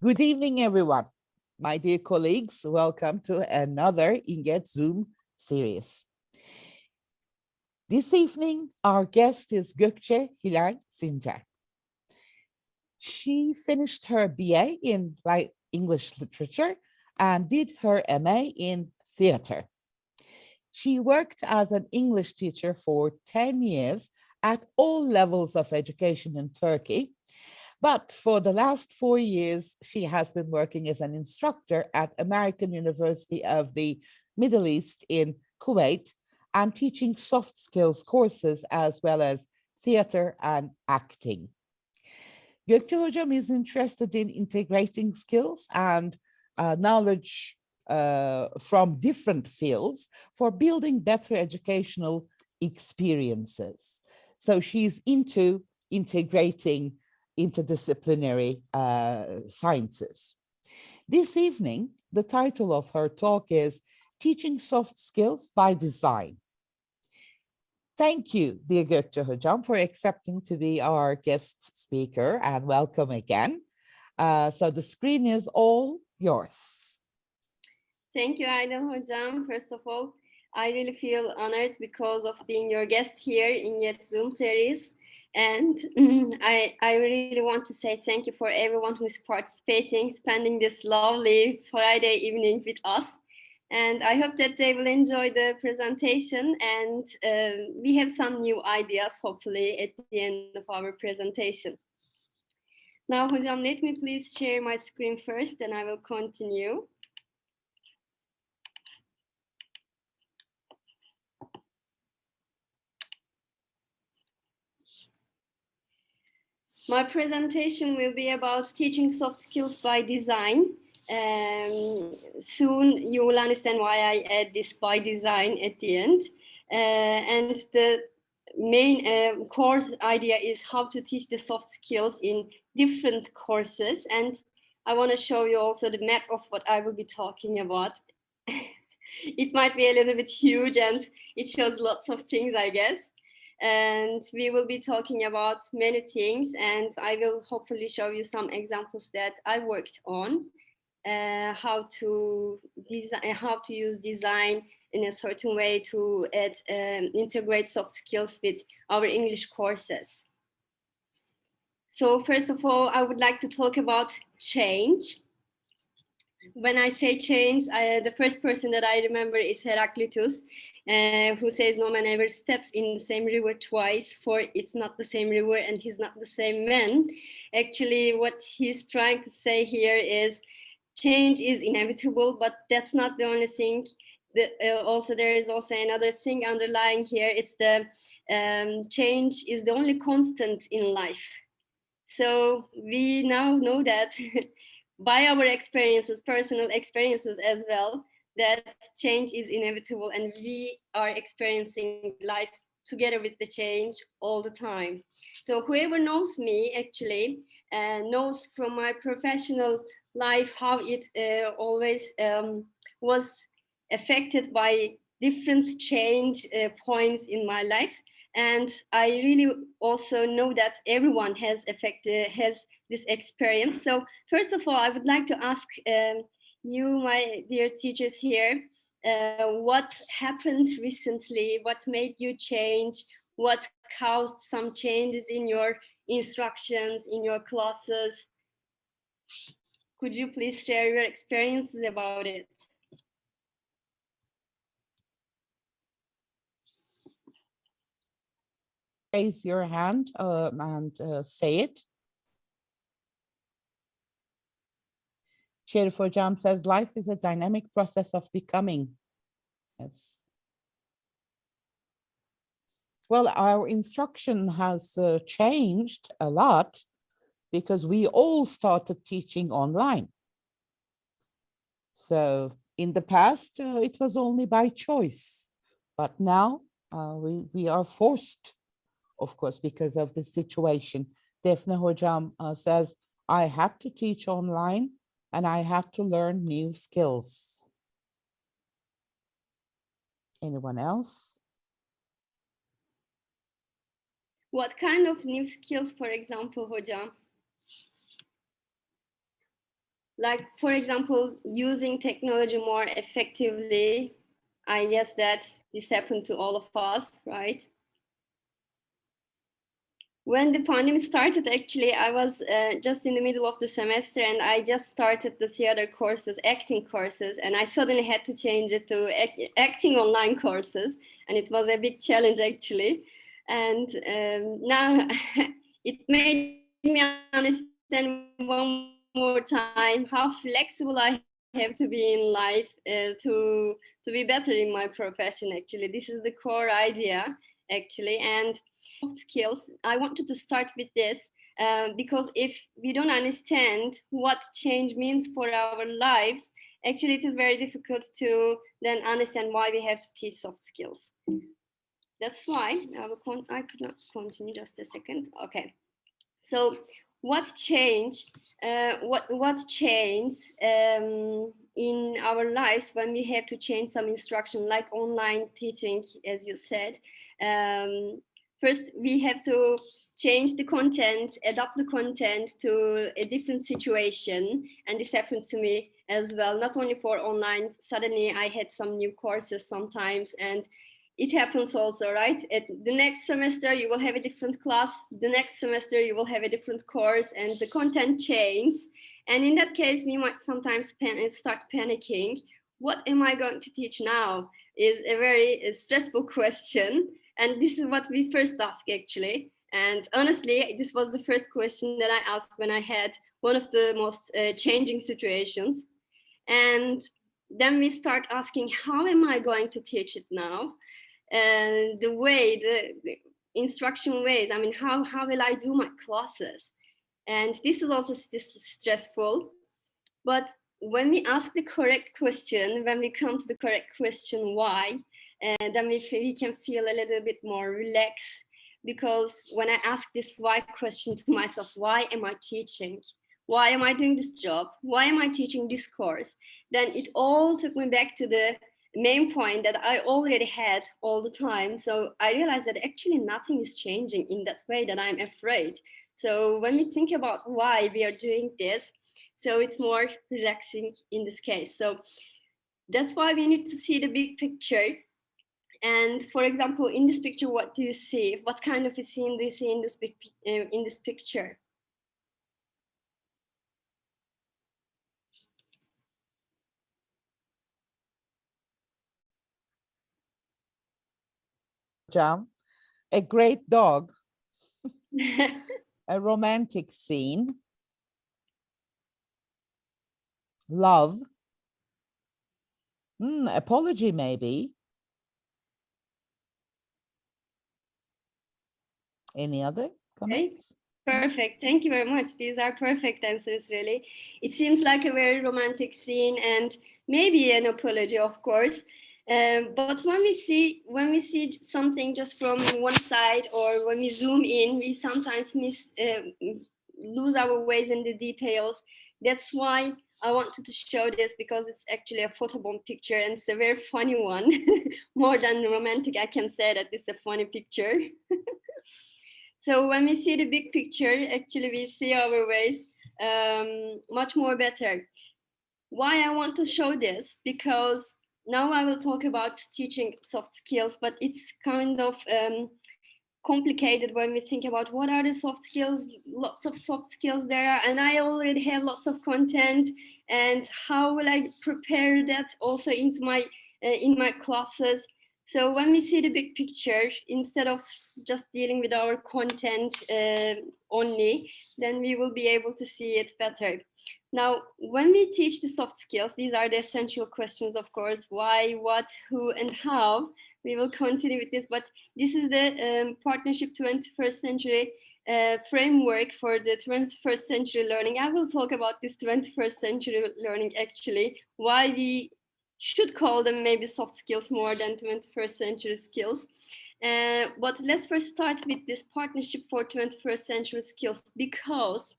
Good evening, everyone. My dear colleagues, welcome to another Inget Zoom series. This evening, our guest is Gökçe Sincer. She finished her BA in English literature and did her MA in theater. She worked as an English teacher for 10 years at all levels of education in Turkey. But for the last 4 years, she has been working as an instructor at American University of the Middle East in Kuwait and teaching soft skills courses as well as theater and acting. Gökçe Hocam is interested in integrating skills and knowledge from different fields for building better educational experiences. So she's into integrating interdisciplinary sciences. This evening, the title of her talk is Teaching Soft Skills by Design. Thank you, dear Gökçe Hocam, for accepting to be our guest speaker, and welcome again. So the screen is all yours. Thank you, Aydın Hocam. First of all, I really feel honored because of being your guest here in Yet Zoom series. And I really want to say thank you for everyone who's participating, spending this lovely Friday evening with us. And I hope that they will enjoy the presentation, and we have some new ideas, hopefully, at the end of our presentation. Now, Hocam, let me please share my screen first, and I will continue. My presentation will be about teaching soft skills by design. Soon you will understand why I add this by design at the end. And the main core idea is how to teach the soft skills in different courses. And I want to show you also the map of what I will be talking about. It might be a little bit huge and it shows lots of things, I guess. And we will be talking about many things, and I will hopefully show you some examples that I worked on, how to use design in a certain way to integrate soft skills with our English courses. So first of all, I would like to talk about change. When I say change, the first person that I remember is Heraclitus, who says no man ever steps in the same river twice, for it's not the same river and he's not the same man. Actually, what he's trying to say here is change is inevitable, but that's not the only thing. There is also another thing underlying here. It's the change is the only constant in life. So we now know that by our experiences, personal experiences as well, that change is inevitable, and we are experiencing life together with the change all the time. So whoever knows me actually knows from my professional life how it always was affected by different change points in my life. And I really also know that everyone has this experience. So first of all, I would like to ask you, my dear teachers here, what happened recently? What made you change? What caused some changes in your instructions, in your classes? Could you please share your experiences about it? Raise your hand and say it. Sherif Hocam says life is a dynamic process of becoming. Yes. Well, our instruction has changed a lot because we all started teaching online. So in the past, it was only by choice, but now we are forced, of course, because of the situation. Defne Hocam says, I had to teach online and I had to learn new skills. Anyone else? What kind of new skills, for example, Hocam? Like, for example, using technology more effectively. I guess that this happened to all of us, right? When the pandemic started, actually, I was just in the middle of the semester and I just started the theater courses, acting courses, and I suddenly had to change it to acting online courses. And it was a big challenge, actually. And now it made me understand one more time how flexible I have to be in life to be better in my profession, actually. This is the core idea, actually. And soft skills, I wanted to start with this because if we don't understand what change means for our lives, actually it is very difficult to then understand why we have to teach soft skills. That's why I could not continue, just a second. Okay. So what changed? What changed in our lives when we have to change some instruction, like online teaching, as you said? Um, First, we have to change the content, adapt the content to a different situation, and this happened to me as well. Not only for online. Suddenly, I had some new courses sometimes, and it happens also, right? At the next semester you will have a different class, the next semester you will have a different course, and the content changes. And in that case we might sometimes start panicking. What am I going to teach now is a very stressful question, and this is what we first ask, actually. And honestly, this was the first question that I asked when I had one of the most changing situations. And then we start asking, how am I going to teach it now? And the instruction ways, I mean, how will I do my classes? And this is also stressful. But when we ask the correct question, when we come to the correct question, why, then we can feel a little bit more relaxed. Because when I ask this why question to myself, why am I teaching? Why am I doing this job? Why am I teaching this course? Then it all took me back to the main point that I already had all the time. So I realized that actually nothing is changing in that way that I'm afraid. So when we think about why we are doing this, so it's more relaxing in this case. So that's why we need to see the big picture. And for example, in this picture, what do you see? What kind of a scene do you see in this picture? Jam, a great dog, a romantic scene, love, apology maybe. Any other comments? Perfect. Thank you very much. These are perfect answers, really. It seems like a very romantic scene and maybe an apology, of course. But when we see something just from one side, or when we zoom in, we sometimes lose our ways in the details. That's why I wanted to show this, because it's actually a photobomb picture and it's a very funny one. More than romantic, I can say that it's a funny picture. So when we see the big picture, actually we see our ways much more better. Why I want to show this? Because now I will talk about teaching soft skills, but it's kind of complicated when we think about what are the soft skills. Lots of soft skills there, and I already have lots of content, and how will I prepare that also into my in my classes? So when we see the big picture, instead of just dealing with our content only, then we will be able to see it better. Now, when we teach the soft skills, these are the essential questions, of course: why, what, who, and how. We will continue with this, but this is the Partnership 21st Century framework for the 21st century learning. I will talk about this 21st century learning, actually, why we should call them maybe soft skills more than 21st century skills. But let's first start with this Partnership for 21st Century Skills, because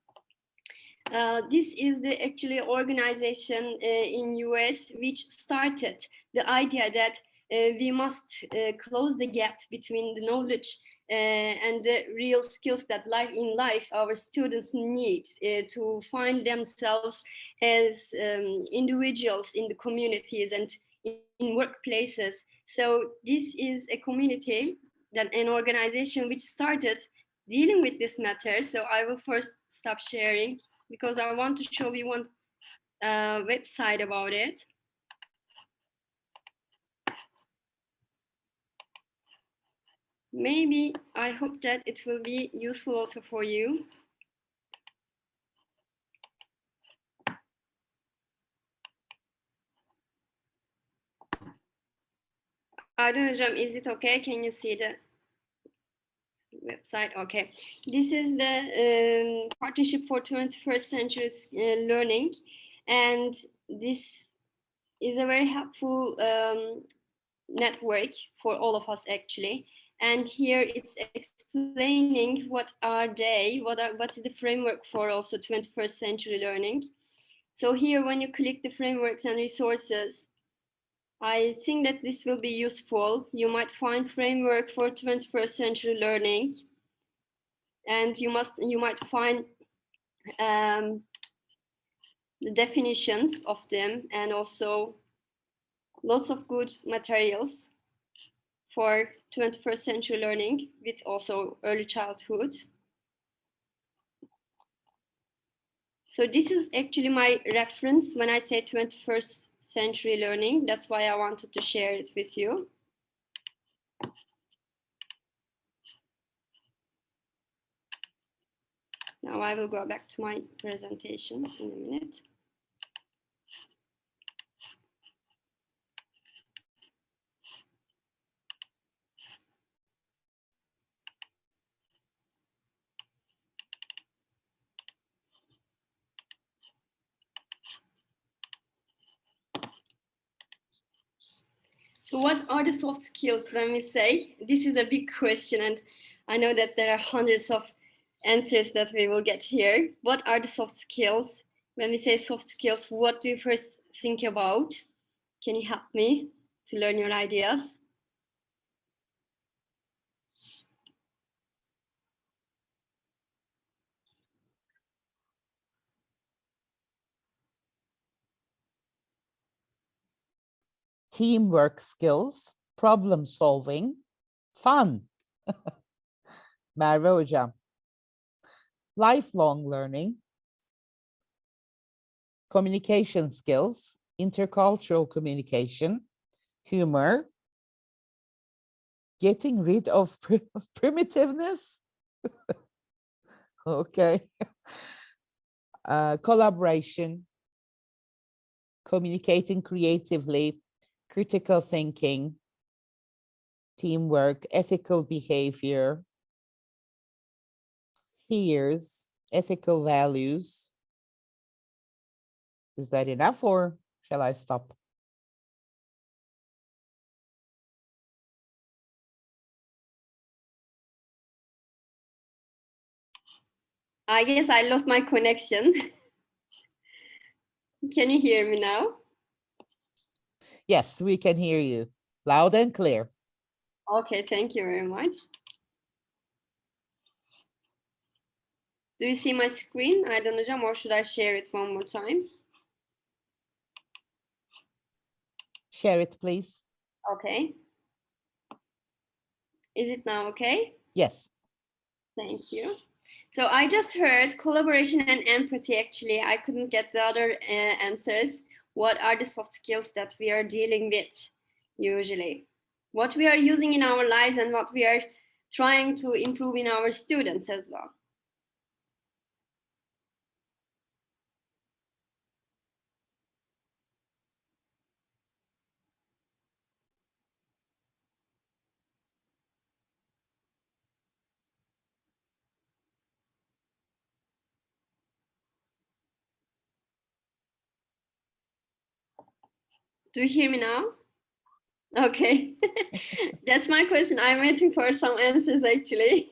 this is the actually organization in US which started the idea that we must close the gap between the knowledge and the real skills that in life our students need to find themselves as individuals in the communities and in workplaces. So this is a community, that an organization which started dealing with this matter. So I will first stop sharing because I want to show you one website about it. Maybe I hope that it will be useful also for you. Arda Hocam, is it okay? Can you see the website? Okay. This is the Partnership for 21st Century Learning. And this is a very helpful network for all of us, actually. And here it's explaining what are they, what's the framework for also 21st century learning. So here, when you click the frameworks and resources, I think that this will be useful. You might find framework for 21st century learning, and you might find the definitions of them, and also lots of good materials for 21st century learning with also early childhood. So this is actually my reference when I say 21st century learning. That's why I wanted to share it with you. Now I will go back to my presentation in a minute. So what are the soft skills when we say? This is a big question, and I know that there are hundreds of answers that we will get here. What are the soft skills? When we say soft skills, what do you first think about? Can you help me to learn your ideas? Teamwork skills, problem solving, fun. Merve Hocam. Lifelong learning, communication skills, intercultural communication, humor, getting rid of primitiveness. Okay. Collaboration, communicating creatively, critical thinking, teamwork, ethical behavior, fears, ethical values. Is that enough, or shall I stop? I guess I lost my connection. Can you hear me now? Yes, we can hear you loud and clear. Okay, thank you very much. Do you see my screen, Aydan Hocam, or should I share it one more time? Share it, please. Okay. Is it now okay? Yes. Thank you. So I just heard collaboration and empathy. Actually, I couldn't get the other answers. What are the soft skills that we are dealing with usually? What we are using in our lives and what we are trying to improve in our students as well. Do you hear me now? Okay. That's my question. I'm waiting for some answers actually.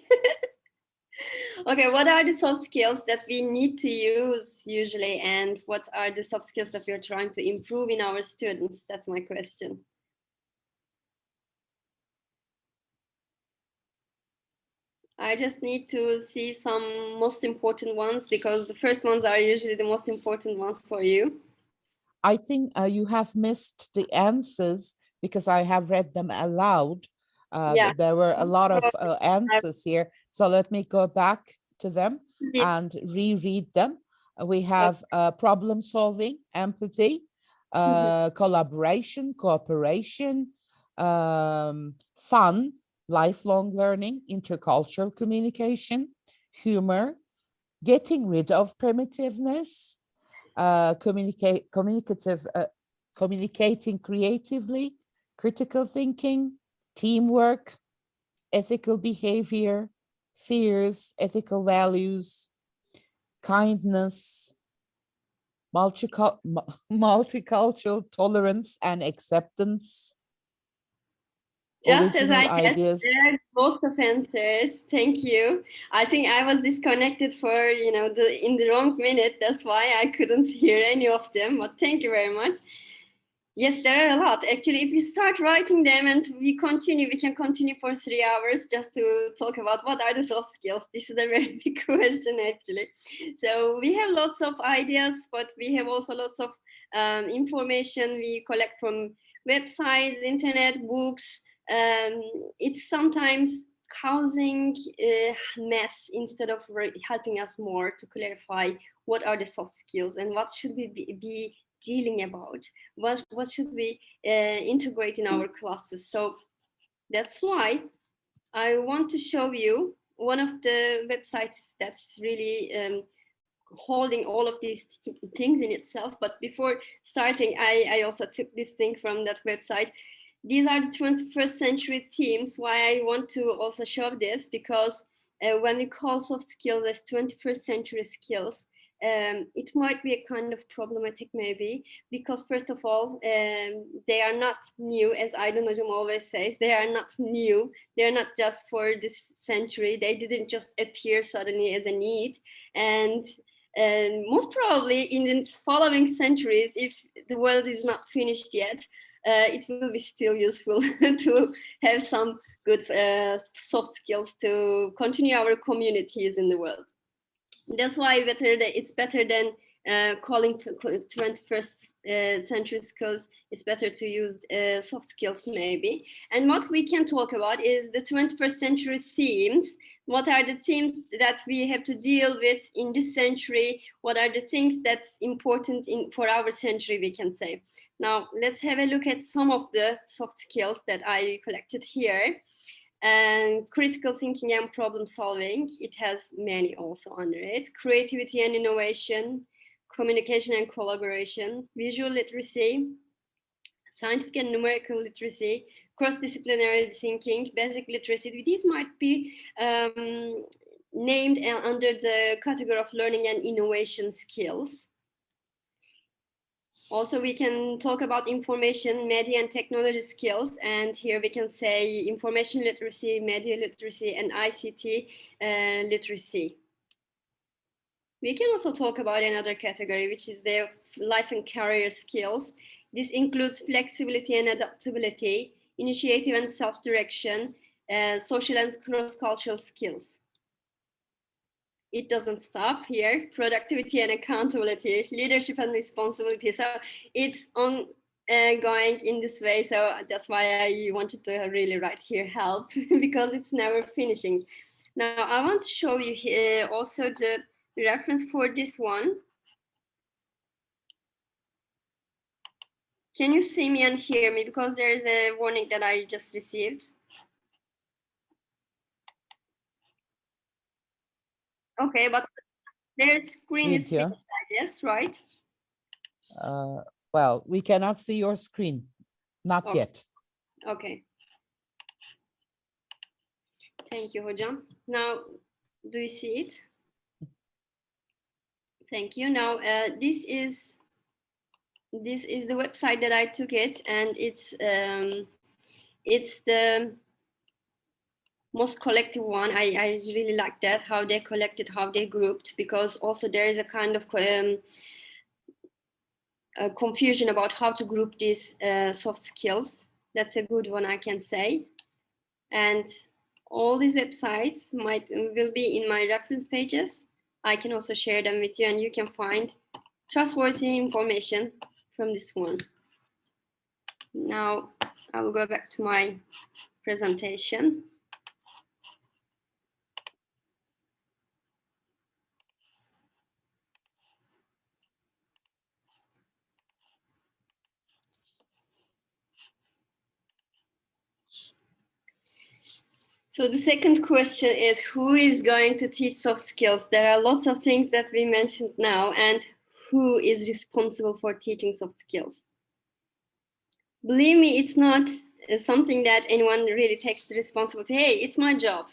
Okay, what are the soft skills that we need to use usually, and what are the soft skills that we're trying to improve in our students? That's my question. I just need to see some most important ones because the first ones are usually the most important ones for you. I think you have missed the answers because I have read them aloud. Yeah. There were a lot of I- answers here. So let me go back to them and reread them. We have problem solving, empathy, collaboration, cooperation, fun, lifelong learning, intercultural communication, humor, getting rid of primitiveness, communicating creatively, critical thinking, teamwork, ethical behavior, fears, ethical values, kindness, multicultural tolerance and acceptance, Just as original I guessed, ideas. there are lots of answers. Thank you. I think I was disconnected for in the wrong minute. That's why I couldn't hear any of them. But thank you very much. Yes, there are a lot. Actually, if we start writing them and we can continue for 3 hours just to talk about what are the soft skills. This is a very big question, actually. So we have lots of ideas, but we have also lots of information we collect from websites, internet, books. It's sometimes causing mess instead of helping us more to clarify what are the soft skills and what should we be dealing about, what should we integrate in our classes. So that's why I want to show you one of the websites that's really holding all of these things in itself. But before starting, I also took this thing from that website. These are the 21st century themes. Why I want to also show this, because when we call soft skills as 21st century skills, it might be a kind of problematic maybe, because first of all, they are not new, as Aydın Hocam always says. They are not new. They are not just for this century. They didn't just appear suddenly as a need. And most probably in the following centuries, if the world is not finished yet, it will be still useful to have some good soft skills to continue our communities in the world. That's why it's better than calling 21st century skills. It's better to use soft skills maybe. And what we can talk about is the 21st century themes. What are the themes that we have to deal with in this century? What are the things that's important for our century, we can say. Now, let's have a look at some of the soft skills that I collected here. And critical thinking and problem solving, it has many also under it. Creativity and innovation, communication and collaboration, visual literacy, scientific and numerical literacy, cross-disciplinary thinking, basic literacy. These might be named under the category of learning and innovation skills. Also, we can talk about information, media, and technology skills. And here we can say information literacy, media literacy, and ICT literacy. We can also talk about another category, which is the life and career skills. This includes flexibility and adaptability, initiative and self-direction, social and cross-cultural skills. It doesn't stop here. Productivity and accountability, leadership and responsibility. So it's on going in this way. So that's why I wanted to really write here help, because it's never finishing. Now I want to show you here also the reference for this one. Can you see me and hear me? Because there is a warning that I just received. Okay, but their screen is Video. finished, I guess, right? Well, we cannot see your screen. Not Okay. yet. Okay. Thank you, Hocam. Now, do you see it? Thank you. Now, this is the website that I took it, and it's the most collective one. I really like that, how they collected, how they grouped, because also there is a kind of confusion about how to group these soft skills. That's a good one, I can say. And All these websites will be in my reference pages. I can also share them with you, and you can find trustworthy information from this one. Now I will go back to my presentation. So the second question is, who is going to teach soft skills? There are lots of things that we mentioned now, and who is responsible for teaching soft skills? Believe me, it's not something that anyone really takes the responsibility. Hey, it's my job.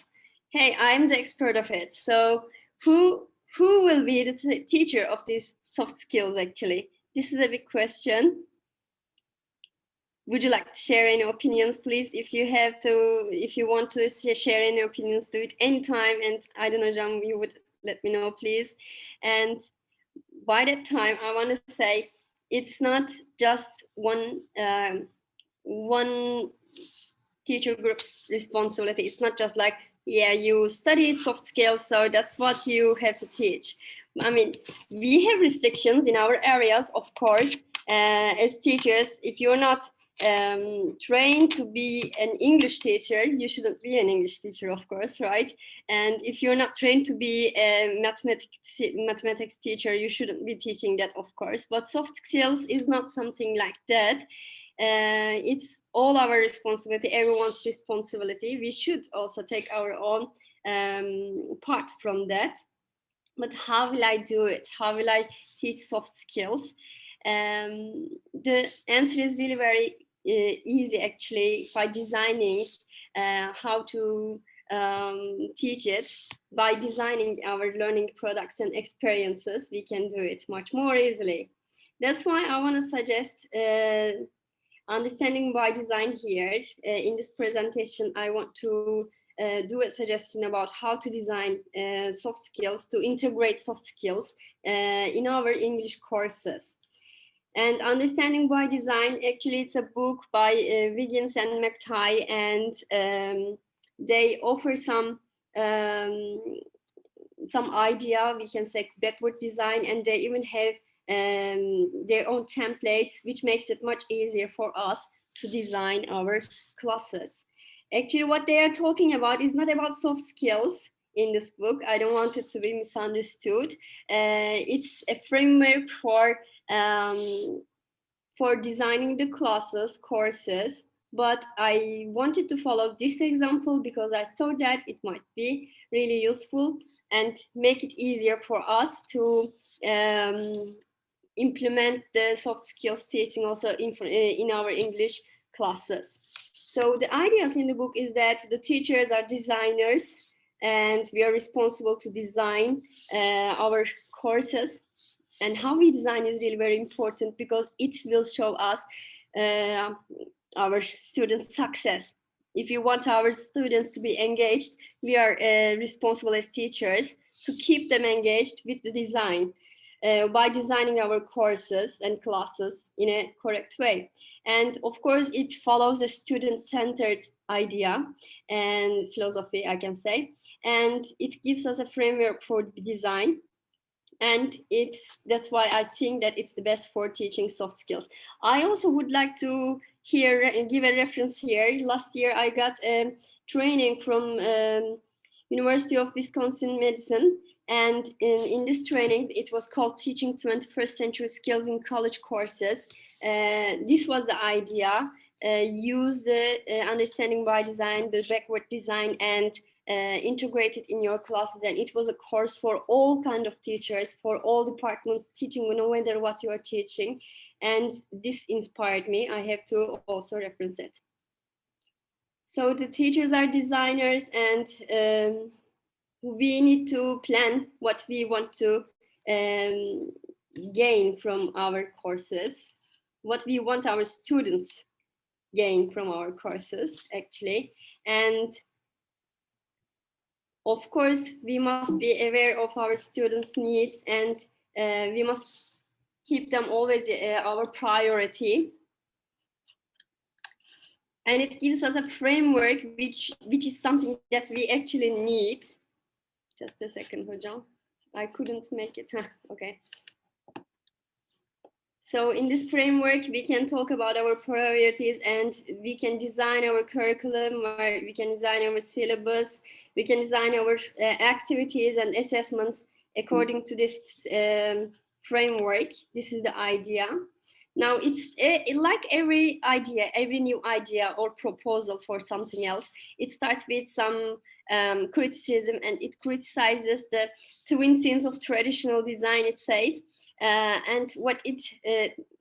Hey, I'm the expert of it. So who will be the teacher of these soft skills actually? This is a big question. Would you like to share any opinions, please? If you want to share any opinions, do it anytime. And I don't know, Jam, you would let me know, please. And by that time, I want to say it's not just one teacher group's responsibility. It's not just like, yeah, you studied soft skills, so that's what you have to teach. I mean, we have restrictions in our areas, of course, as teachers. If you're not trained to be an English teacher, you shouldn't be an English teacher, of course, right? And if you're not trained to be a mathematics teacher, you shouldn't be teaching that, of course. But soft skills is not something like that. It's all our responsibility, everyone's responsibility. We should also take our own part from that. But how will I do it? How will I teach soft skills? The answer is really very easy, actually, by designing how to teach it. By designing our learning products and experiences, we can do it much more easily. That's why I want to suggest understanding by design here. In this presentation, I want to do a suggestion about how to design soft skills, to integrate soft skills in our English courses. And Understanding by Design, actually, it's a book by Wiggins and McTighe, and they offer some idea, we can say, backward design, and they even have their own templates, which makes it much easier for us to design our classes. Actually, what they are talking about is not about soft skills in this book. I don't want it to be misunderstood. It's a framework for designing the classes, courses, but I wanted to follow this example because I thought that it might be really useful and make it easier for us to implement the soft skills teaching also in our English classes. So the ideas in the book is that the teachers are designers and we are responsible to design our courses. And how we design is really very important because it will show us our students' success. If you want our students to be engaged, we are responsible as teachers to keep them engaged with the design by designing our courses and classes in a correct way. And of course, it follows a student-centered idea and philosophy, I can say, and it gives us a framework for design. And that's why I think that it's the best for teaching soft skills. I also would like to give a reference here. Last year I got a training from University of Wisconsin Medicine, and in this training it was called Teaching 21st Century Skills in College Courses. This was the idea. Use the understanding by design, the backward design, and integrated in your classes. And it was a course for all kind of teachers, for all departments, teaching no matter what you are teaching. And this inspired me. I have to also reference it. So the teachers are designers, and we need to plan what we want to gain from our courses, what we want our students gain from our courses, actually. And of course, we must be aware of our students' needs, and we must keep them always our priority. And it gives us a framework which is something that we actually need. Just a second, Hocam. I couldn't make it. Okay. So in this framework, we can talk about our priorities and we can design our curriculum, we can design our syllabus, we can design our activities and assessments according to this framework. This is the idea. Now, it's like every idea, every new idea or proposal for something else, it starts with some criticism, and it criticizes the twin sins of traditional design, it says. And what it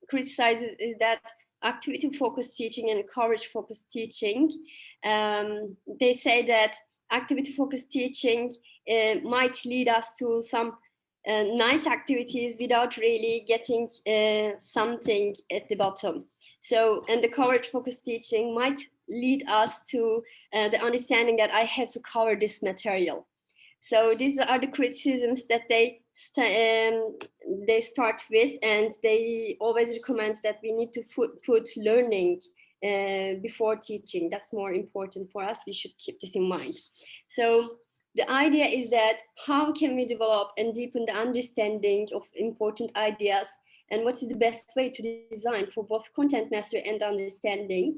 criticizes is that activity-focused teaching and coverage-focused teaching. They say that activity-focused teaching might lead us to some nice activities without really getting something at the bottom. So, and the coverage-focused teaching might lead us to the understanding that I have to cover this material. So these are the criticisms that they start with, and they always recommend that we need to put learning before teaching. That's more important for us. We should keep this in mind. So the idea is that how can we develop and deepen the understanding of important ideas, and what is the best way to design for both content mastery and understanding?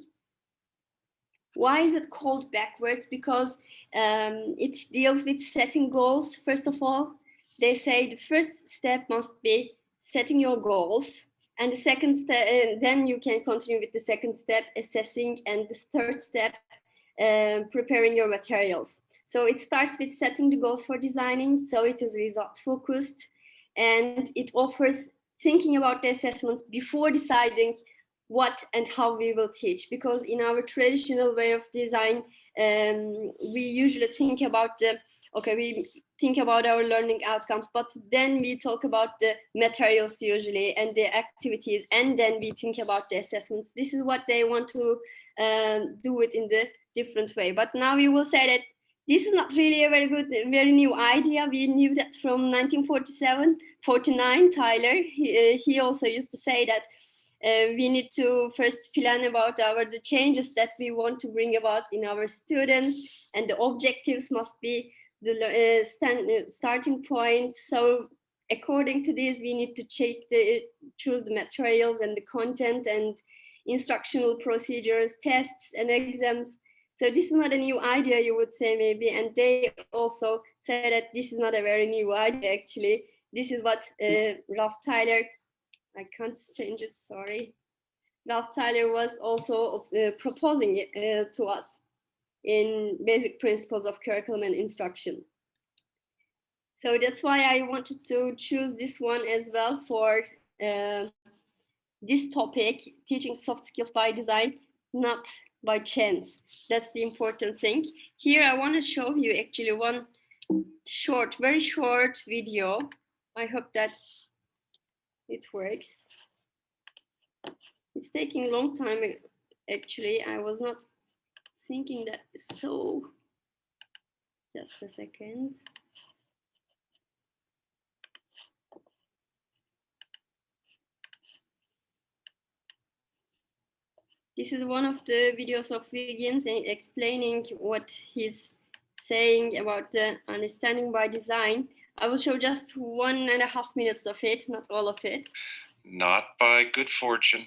Why is it called backwards? Because it deals with setting goals. First of all, they say the first step must be setting your goals. And the second step, then you can continue with the second step, assessing, and the third step, preparing your materials. So it starts with setting the goals for designing. So it is result focused, and it offers thinking about the assessments before deciding what and how we will teach, because in our traditional way of design, we usually think about we think about our learning outcomes, but then we talk about the materials usually and the activities, and then we think about the assessments. This is what they want to do it in the different way. But now we will say that this is not really a very new idea. We knew that from 1947, 49, Tyler, he also used to say that we need to first plan about the changes that we want to bring about in our students, and the objectives must be the starting point. So according to this, we need to choose the materials and the content and instructional procedures, tests and exams. So this is not a new idea, you would say, maybe. And they also say that this is not a very new idea, actually. This is what Ralph Tyler, I can't change it, sorry. Ralph Tyler was also proposing it to us in Basic Principles of Curriculum and Instruction. So that's why I wanted to choose this one as well for this topic, teaching soft skills by design, not by chance. That's the important thing. Here I want to show you actually one short, very short video. I hope that it works. It's taking a long time, actually. I was not thinking that. So just a second. This is one of the videos of Wiggins explaining what he's saying about the understanding by design. I will show just 1.5 minutes of it, not all of it. Not by good fortune,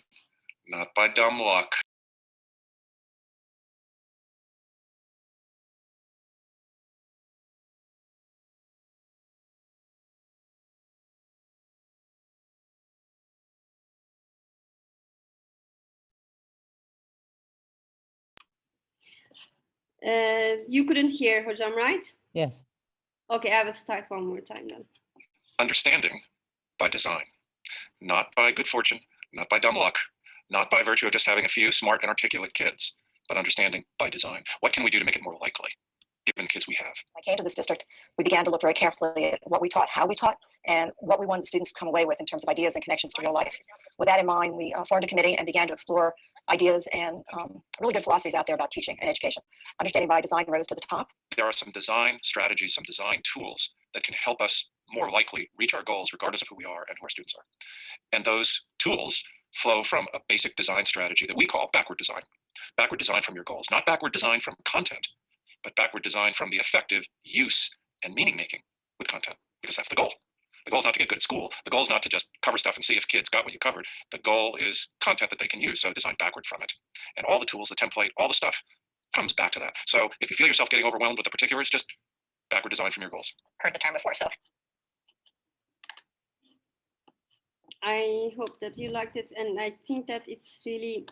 not by dumb luck. You couldn't hear, Hocam, right? Yes. Okay, I will start one more time then. Understanding by design, not by good fortune, not by dumb luck, not by virtue of just having a few smart and articulate kids, but understanding by design. What can we do to make it more likely, given the kids we have? I came to this district, we began to look very carefully at what we taught, how we taught, and what we wanted the students to come away with in terms of ideas and connections to real life. With that in mind, we formed a committee and began to explore ideas and really good philosophies out there about teaching and education. Understanding by design rose to the top. There are some design strategies, some design tools that can help us more likely reach our goals regardless of who we are and who our students are. And those tools flow from a basic design strategy that we call backward design. Backward design from your goals, not backward design from content, but backward design from the effective use and meaning making with content, because that's the goal. The goal is not to get good at school. The goal is not to just cover stuff and see if kids got what you covered. The goal is content that they can use, so design backward from it. And all the tools, the template, all the stuff comes back to that. So if you feel yourself getting overwhelmed with the particulars, just backward design from your goals. Heard the term before, so. I hope that you liked it, and I think that it's really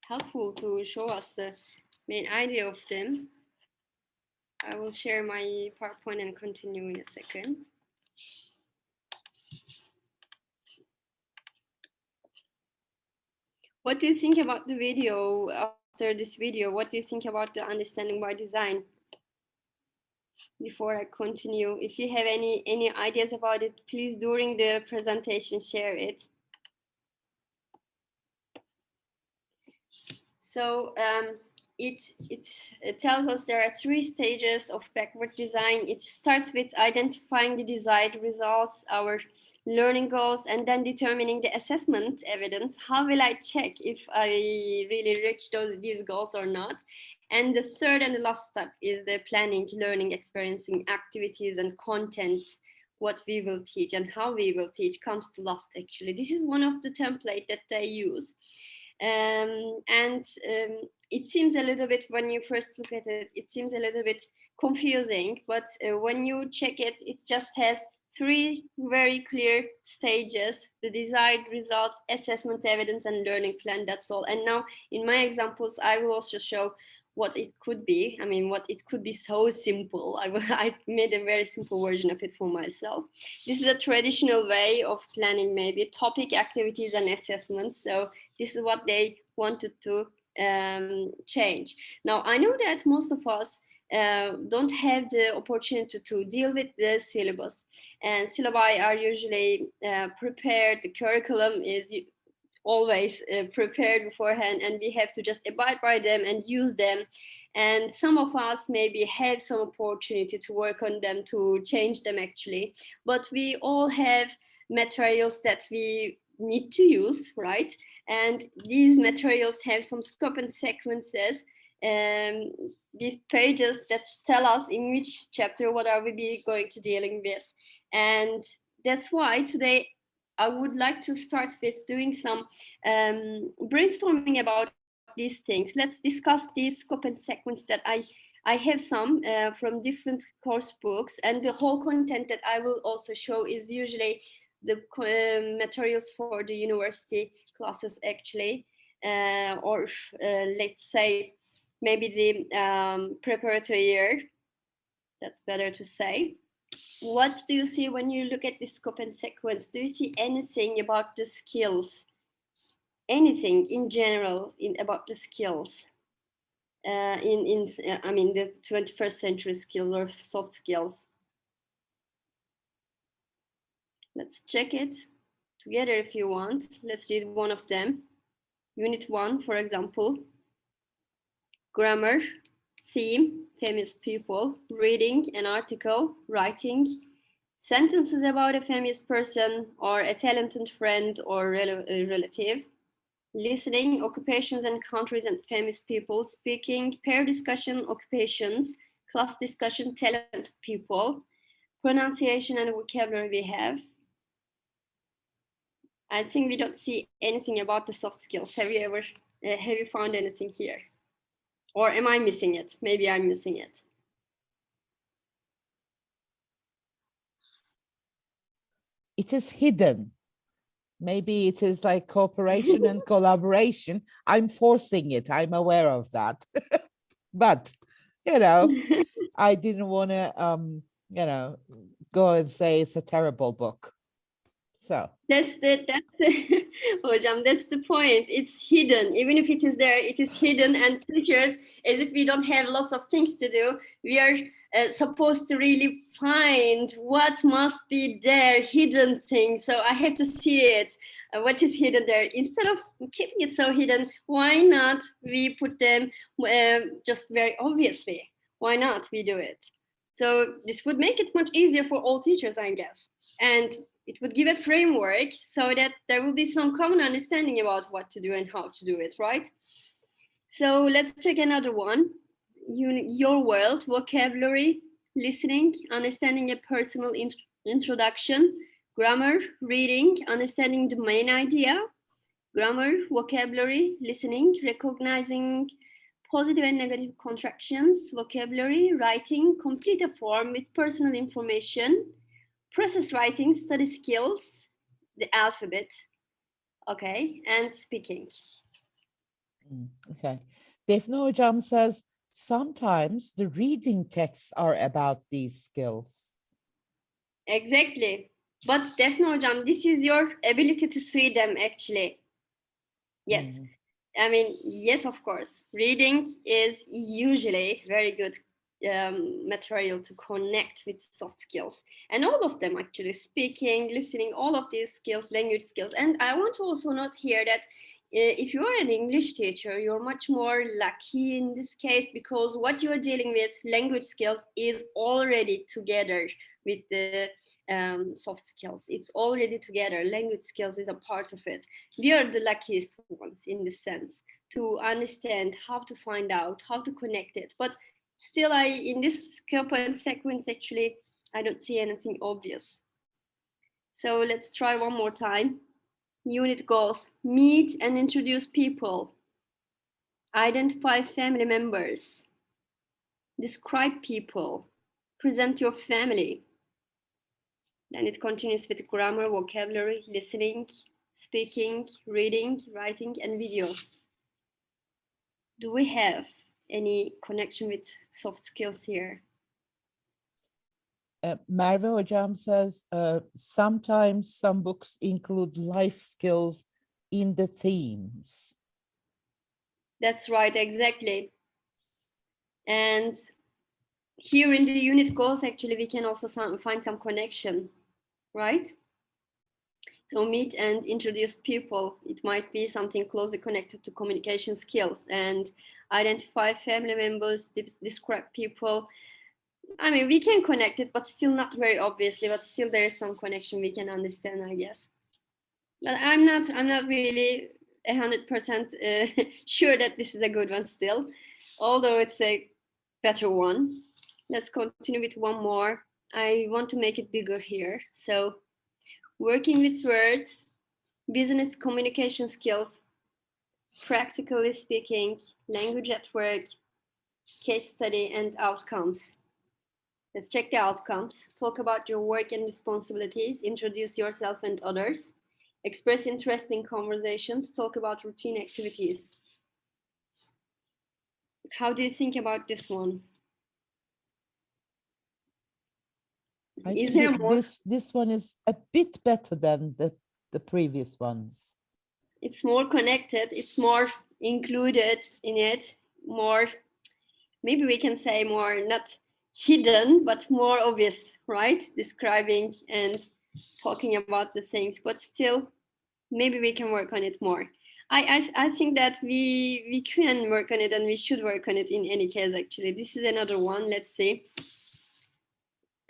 helpful to show us the main idea of them. I will share my PowerPoint and continue in a second. What do you think about the video? After this video, what do you think about the understanding by design? Before I continue, if you have any ideas about it, please during the presentation share it. So it tells us there are 3 stages of backward design. It starts with identifying the desired results, our learning goals, and then determining the assessment evidence. How will I check if I really reach these goals or not? And the third and the last step is the planning, learning, experiencing activities and content, what we will teach and how we will teach comes to last actually. This is one of the templates that they use. It seems a little bit, when you first look at it, it seems a little bit confusing, but when you check it, it just has 3 very clear stages: the desired results, assessment evidence, and learning plan. That's all. And now in my examples, I will also show what it could be. I mean, what it could be so simple. I made a very simple version of it for myself. This is a traditional way of planning, maybe topic, activities, and assessments. So this is what they wanted to change. Now, I know that most of us don't have the opportunity to deal with the syllabus, and syllabi are usually prepared. The curriculum is always prepared beforehand, and we have to just abide by them and use them. And some of us maybe have some opportunity to work on them, to change them actually, but we all have materials that we need to use, right? And these materials have some scope and sequences, these pages that tell us in which chapter what are we going to dealing with. And that's why today I would like to start with doing some brainstorming about these things. Let's discuss these scope and sequence that I have some from different course books, and the whole content that I will also show is usually the materials for the university classes actually, or let's say maybe the preparatory year. That's better to say. What do you see when you look at this scope and sequence? Do you see anything about the skills? Anything in general about the skills? I mean, the 21st century skills or soft skills? Let's check it together if you want. Let's read one of them. Unit 1, for example. Grammar, theme, famous people, reading an article, writing, sentences about a famous person or a talented friend or relative, listening, occupations and countries and famous people, speaking, pair discussion, occupations, class discussion, talented people, pronunciation and vocabulary we have. I think we don't see anything about the soft skills. Have you found anything here? Or am I missing it? Maybe I'm missing it. It is hidden. Maybe it is like cooperation and collaboration. I'm forcing it. I'm aware of that. But, you know, I didn't want to, go and say it's a terrible book. So that's the Hocam, that's the point. It's hidden. Even if it is there, it is hidden. And teachers, as if we don't have lots of things to do, we are supposed to really find what must be there, hidden things. So I have to see it. What is hidden there? Instead of keeping it so hidden, why not we put them just very obviously? Why not we do it? So this would make it much easier for all teachers, I guess. And it would give a framework so that there will be some common understanding about what to do and how to do it, right? So let's check another one. Your world, vocabulary, listening, understanding a personal introduction, grammar, reading, understanding the main idea, grammar, vocabulary, listening, recognizing positive and negative contractions, vocabulary, writing, complete a form with personal information, process writing, study skills, the alphabet, okay, and speaking. Okay. Defne Hocam says sometimes the reading texts are about these skills. Exactly. But Defne Hocam, this is your ability to see them actually. Yes. Mhm. I mean, yes, of course. Reading is usually very good material to connect with soft skills. And all of them actually, speaking, listening, all of these skills, language skills. And I want to also note here that if you are an English teacher, you're much more lucky in this case because what you're dealing with, language skills, is already together with the soft skills. It's already together. Language skills is a part of it. We are the luckiest ones in this sense to understand how to find out, how to connect it. But still, in this scope and sequence, actually, I don't see anything obvious. So let's try one more time. Unit goals: meet and introduce people, identify family members, describe people, present your family. Then it continues with grammar, vocabulary, listening, speaking, reading, writing, and video. Do we have any connection with soft skills here? Merve Hocam says sometimes some books include life skills in the themes. That's right, exactly. And here in the unit goals, actually, we can also find some connection, right? So meet and introduce people. It might be something closely connected to communication skills, and identify family members, describe people. I mean, we can connect it, but still not very obviously, but still there is some connection we can understand, I guess. But I'm not really 100% sure that this is a good one still, although it's a better one. Let's continue with one more. I want to make it bigger here. So working with words, business communication skills, practically speaking, language at work, case study, and outcomes. Let's check the outcomes. Talk about your work and responsibilities, introduce yourself and others, express interest in conversations, talk about routine activities. How do you think about this one? I Is think there more? this one is a bit better than the previous ones. It's more connected, it's more included in it, more, maybe we can say more, not hidden, but more obvious, right? Describing and talking about the things, but still, maybe we can work on it more. I think that we can work on it and we should work on it in any case, actually. This is another one. Let's see.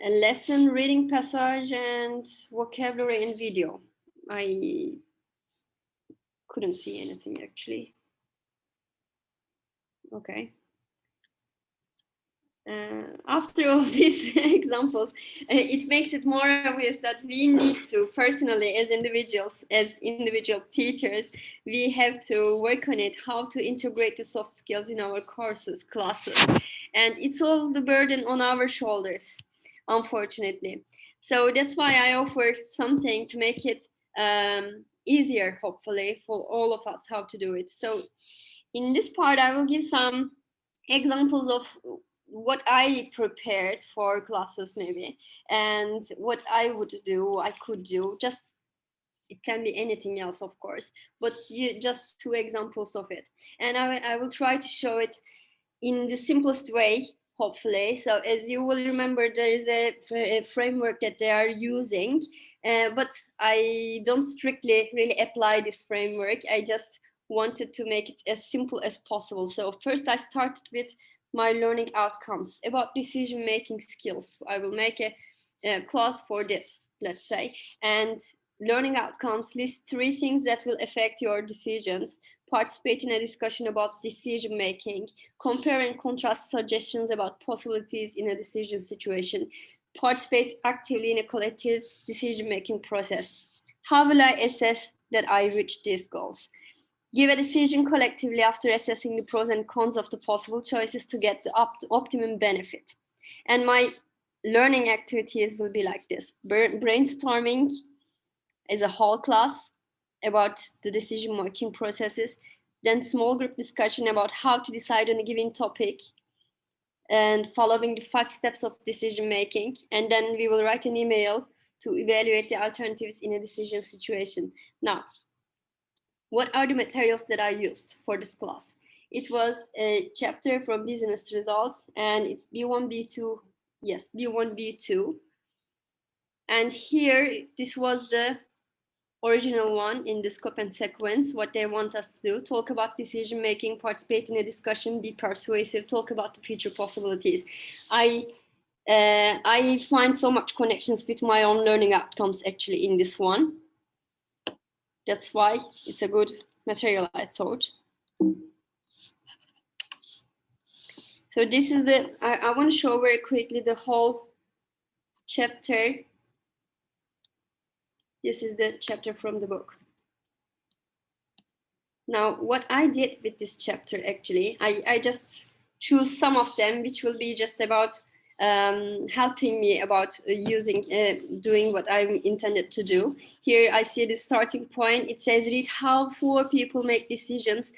A lesson, reading passage, and vocabulary and video. I couldn't see anything, actually. Okay. After all these examples, it makes it more obvious that we need to personally, as individual teachers, we have to work on it, how to integrate the soft skills in our courses, classes. And it's all the burden on our shoulders, unfortunately. So that's why I offer something to make it easier, hopefully, for all of us how to do it. So in this part, I will give some examples of what I prepared for classes, maybe, and what I could do. Just, it can be anything else, of course, but just two examples of it. And I will try to show it in the simplest way, hopefully. So as you will remember, there is a framework that they are using, but I don't strictly really apply this framework. I just wanted to make it as simple as possible. So first I started with my learning outcomes about decision-making skills. I will make a class for this, let's say, and learning outcomes list 3 things that will affect your decisions. participate in a discussion about decision making, compare and contrast suggestions about possibilities in a decision situation, participate actively in a collective decision making process. How will I assess that I reach these goals? Give a decision collectively after assessing the pros and cons of the possible choices to get the optimum benefit. And my learning activities will be like this: brainstorming as a whole class about the decision making processes, then small group discussion about how to decide on a given topic, and following the 5 steps of decision making. And then we will write an email to evaluate the alternatives in a decision situation. Now, what are the materials that I used for this class? It was a chapter from business results, and it's B1, B2, yes, B1, B2. And here, this was the original one in the scope and sequence, what they want us to do: talk about decision making, participate in a discussion, be persuasive, talk about the future possibilities. I find so much connections with my own learning outcomes actually in this one. That's why it's a good material, I thought. So this is I want to show very quickly the whole chapter. This is the chapter from the book. Now, what I did with this chapter, actually, I just choose some of them, which will be just about helping me about doing what I'm intended to do. Here I see the starting point. It says, read how 4 people make decisions.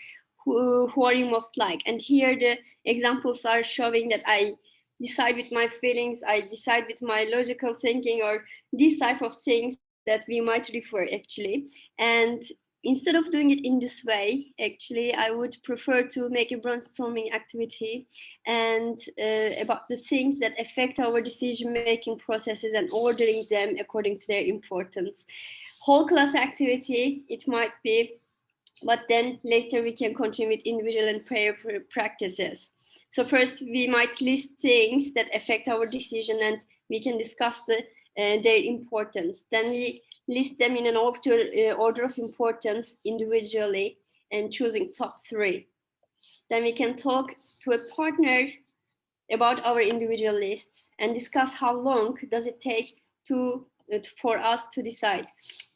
Who are you most like? And here the examples are showing that I decide with my feelings, I decide with my logical thinking, or these type of things that we might refer actually. And instead of doing it in this way, actually, I would prefer to make a brainstorming activity and about the things that affect our decision-making processes and ordering them according to their importance. Whole class activity, it might be, but then later we can continue with individual and prayer practices. So first we might list things that affect our decision and we can discuss their importance. Then we list them in an order of importance individually and choosing top 3. Then we can talk to a partner about our individual lists and discuss how long does it take for us to decide.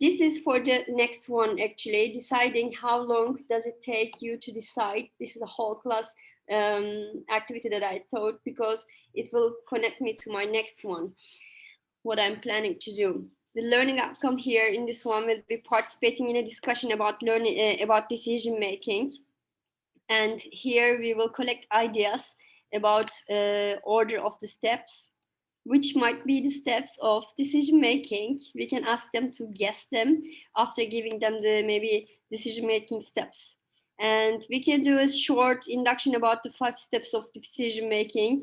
This is for the next one, actually, deciding how long does it take you to decide. This is a whole class activity that I thought, because it will connect me to my next one, what I'm planning to do. The learning outcome here in this one will be participating in a discussion about learning about decision making. And here we will collect ideas about order of the steps, which might be the steps of decision making. We can ask them to guess them after giving them the maybe decision making steps. And we can do a short induction about the 5 steps of decision making.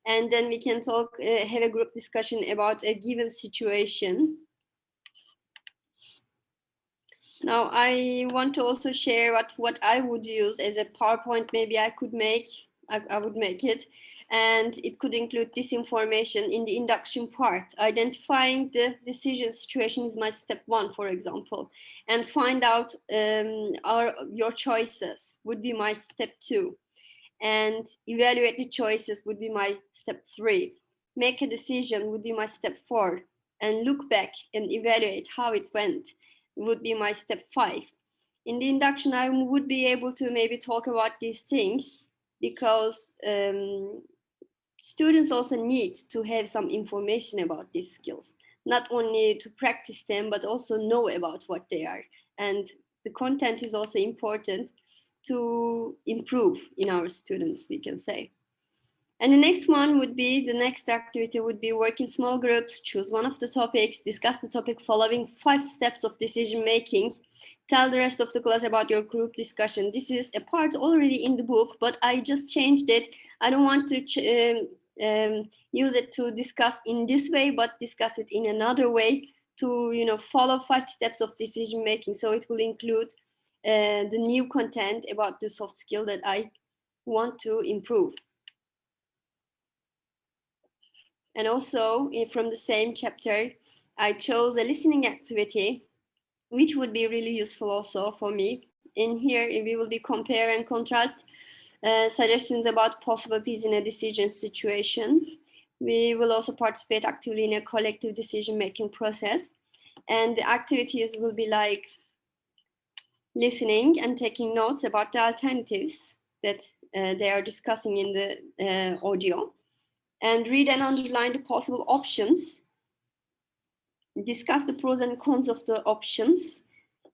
And then we can talk, have a group discussion about a given situation. Now, I want to also share what I would use as a PowerPoint. Maybe I would make it. And it could include this information in the induction part. Identifying the decision situation is my step 1, for example. And find out your choices would be my step 2. And evaluate the choices would be my step 3. Make a decision would be my step 4. And look back and evaluate how it went would be my step 5. In the induction, I would be able to maybe talk about these things, because students also need to have some information about these skills, not only to practice them, but also know about what they are. And the content is also important to improve in our students, we can say. And the next one would be, the next activity would be work in small groups, choose one of the topics, discuss the topic following 5 steps of decision making, tell the rest of the class about your group discussion. This is a part already in the book, but I just changed it. I don't want to use it to discuss in this way, but discuss it in another way to follow 5 steps of decision making. So it will include the new content about the soft skill that I want to improve. And also from the same chapter, I chose a listening activity, which would be really useful also for me in here we will be compare and contrast suggestions about possibilities in a decision situation. We will also participate actively in a collective decision-making process. And the activities will be like listening and taking notes about the alternatives that they are discussing in the audio. And read and underline the possible options. Discuss the pros and cons of the options.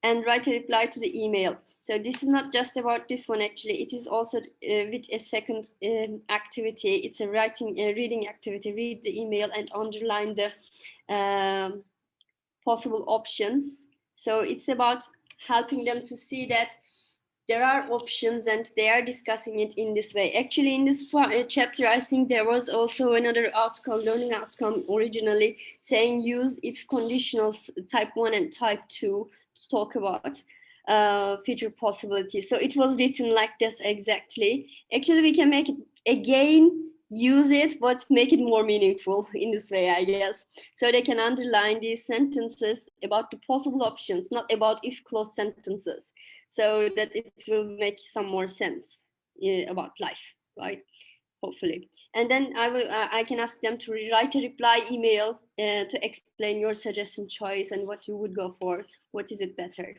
And write a reply to the email. So this is not just about this one, actually. It is also with a second activity. It's a reading activity. Read the email and underline the possible options. So it's about helping them to see that there are options and they are discussing it in this way. Actually, in this chapter, I think there was also another outcome, learning outcome originally saying use if conditionals type 1 and type 2 to talk about future possibilities. So it was written like this exactly. Actually, we can make it again, use it, but make it more meaningful in this way, I guess. So they can underline these sentences about the possible options, not about if clause sentences, so that it will make some more sense about life, right? Hopefully. And then I can ask them to write a reply email to explain your suggestion choice and what you would go for. What is it better?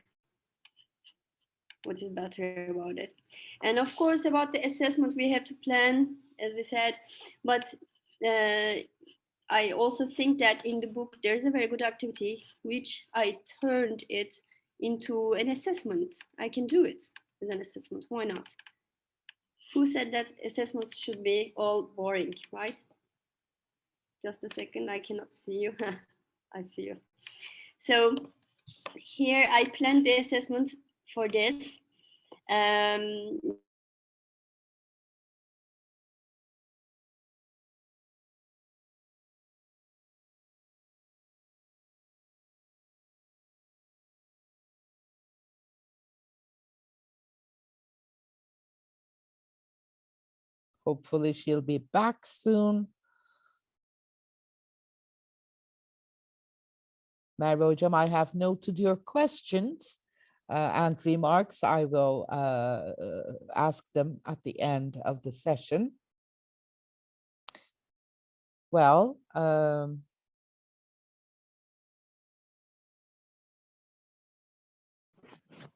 What is better about it? And of course, about the assessment, we have to plan, as we said, but I also think that in the book, there's a very good activity, which I turned it into an assessment. I can do it as an assessment. Why not? Who said that assessments should be all boring, right? Just a second, I cannot see you. I see you. So here I planned the assessments for this. Hopefully she'll be back soon. Marojam, I have noted your questions and remarks. I will ask them at the end of the session. Well,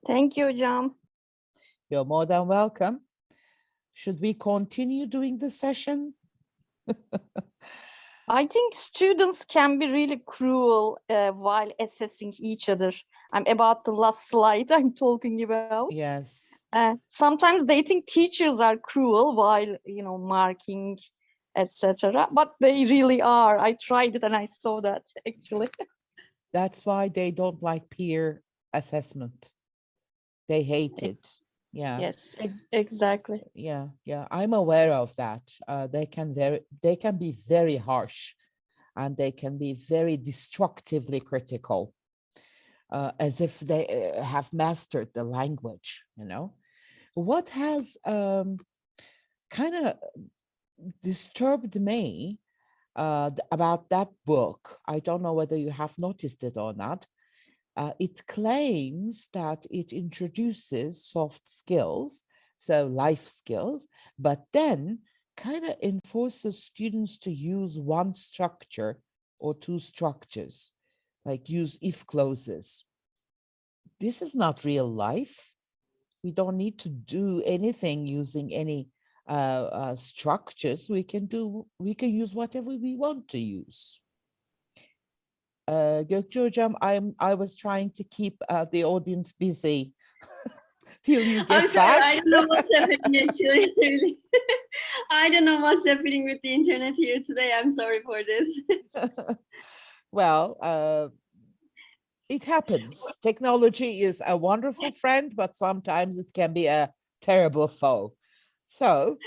Thank you, Hocam. you're more than welcome. Should we continue doing the session? I think students can be really cruel while assessing each other. I'm about the last slide I'm talking about. Yes. Sometimes they think teachers are cruel while, marking, etc. But they really are. I tried it and I saw that actually. That's why they don't like peer assessment. They hate it. Yeah. Yes, exactly. Yeah. I'm aware of that. They can be very harsh, and they can be very destructively critical, as if they have mastered the language. What has kind of disturbed me about that book, I don't know whether you have noticed it or not. It claims that it introduces soft skills, so life skills, but then kind of enforces students to use one structure or two structures, like use if clauses. This is not real life. We don't need to do anything using any structures. We can use whatever we want to use. Gökçe Hocam, I was trying to keep the audience busy till you get I'm sorry, back. I don't know what's happening actually. Really. I don't know what's happening with the internet here today. I'm sorry for this. Well, it happens. Technology is a wonderful friend, but sometimes it can be a terrible foe. So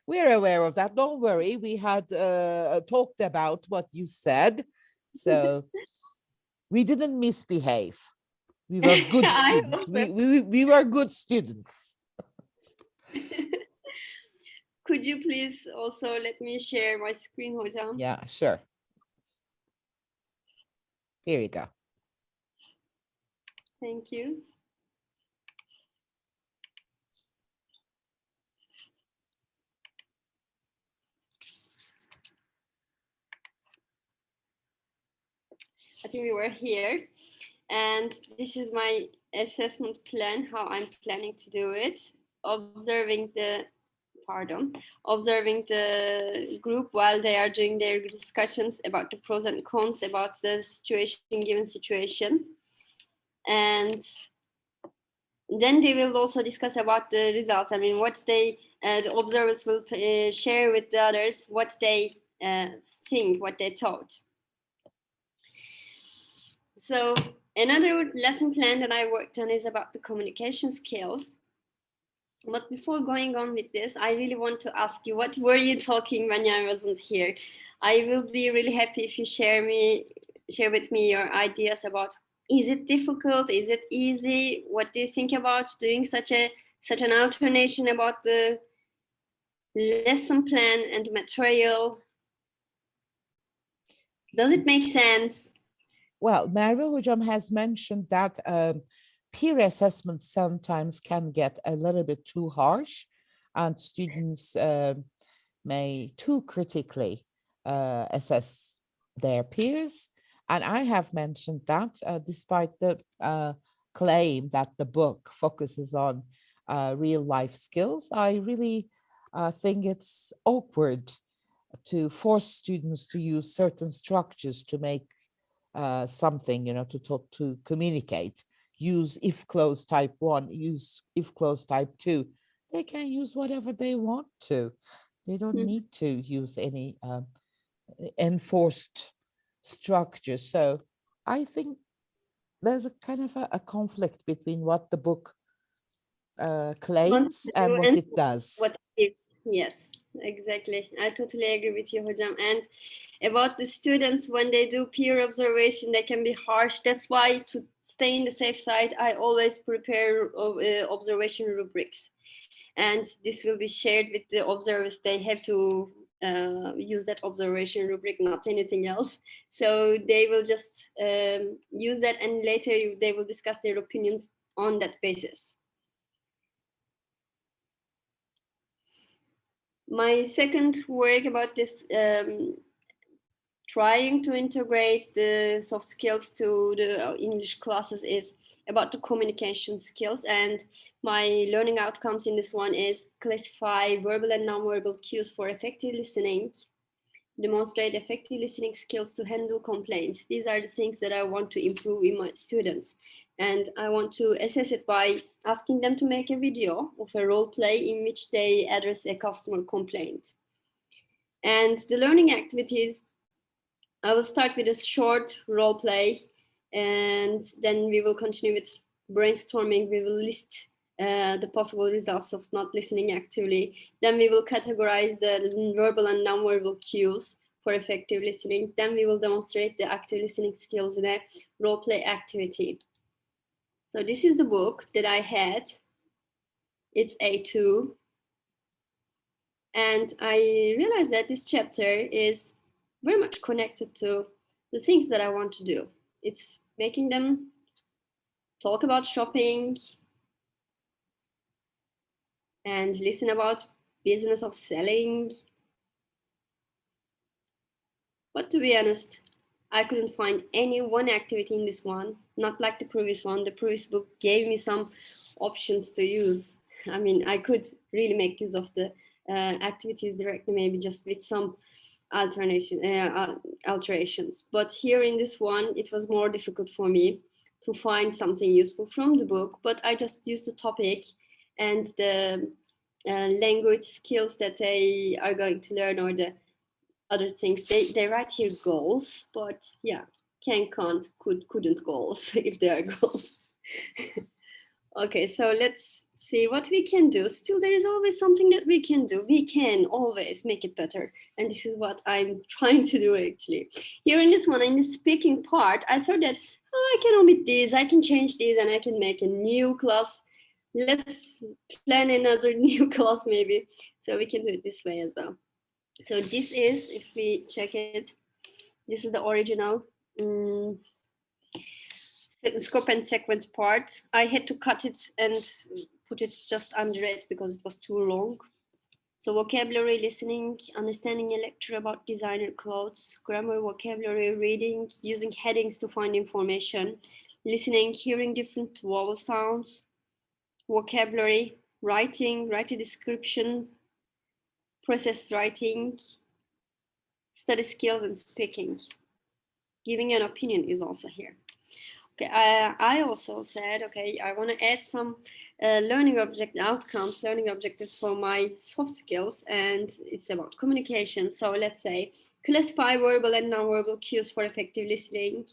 we're aware of that. Don't worry. We had talked about what you said. So we didn't misbehave. We were good students. We were good students. Could you please also let me share my screen, Hocam? Yeah, sure. Here we go. Thank you. I think we were here. And this is my assessment plan, how I'm planning to do it. Observing the group while they are doing their discussions about the pros and cons about the given situation. And then they will also discuss about the results. I mean, what the observers will share with the others, what they think, what they thought. So another lesson plan that I worked on is about the communication skills. But before going on with this, I really want to ask you, what were you talking when I wasn't here? I will be really happy if you share with me your ideas about, is it difficult? Is it easy? What do you think about doing such an alternation about the lesson plan and material? Does it make sense? Well, Merve Hocam has mentioned that peer assessment sometimes can get a little bit too harsh, and students may too critically assess their peers. And I have mentioned that despite the claim that the book focuses on real life skills, I really think it's awkward to force students to use certain structures to make something, to communicate. Use if clause type 1, use if clause type 2. They can use whatever they want to. They don't need to use any enforced structure. So I think there's a kind of a conflict between what the book claims and what it does. Yes, exactly. I totally agree with you, Hocam. And about the students, when they do peer observation, they can be harsh. That's why, to stay in the safe side, I always prepare observation rubrics. And this will be shared with the observers. They have to use that observation rubric, not anything else. So they will just use that, and later they will discuss their opinions on that basis. My second work about this, trying to integrate the soft skills to the English classes, is about the communication skills. And my learning outcomes in this one is classify verbal and nonverbal cues for effective listening, demonstrate effective listening skills to handle complaints. These are the things that I want to improve in my students. And I want to assess it by asking them to make a video of a role play in which they address a customer complaint. And the learning activities, I will start with a short role play, and then we will continue with brainstorming. We will list the possible results of not listening actively. Then we will categorize the verbal and nonverbal cues for effective listening. Then we will demonstrate the active listening skills in a role play activity. So this is the book that I had. It's A2. And I realized that this chapter is very much connected to the things that I want to do. It's making them talk about shopping and listen about business of selling. But to be honest, I couldn't find any one activity in this one, not like the previous one. The previous book gave me some options to use. I mean, I could really make use of the activities directly, maybe just with some alterations. But here in this one, it was more difficult for me to find something useful from the book. But I just used the topic and the language skills that they are going to learn, or the other things. They write here goals, but yeah, can't, couldn't goals if they are goals. Okay, so let's see what we can do. Still, there is always something that we can do. We can always make it better. And this is what I'm trying to do, actually. Here in this one, in the speaking part, I thought that, I can omit this, I can change this, and I can make a new class. Let's plan another new class, maybe. So we can do it this way as well. So this is, if we check it, this is the original scope and sequence part. I had to cut it and put it just under it because it was too long. So vocabulary, listening, understanding a lecture about designer clothes, grammar, vocabulary, reading, using headings to find information, listening, hearing different vowel sounds, vocabulary, writing, write a description, process writing, study skills, and speaking. Giving an opinion is also here. Okay, I also said, okay, I want to add some learning objectives for my soft skills, and it's about communication. So let's say classify verbal and non-verbal cues for effective listening,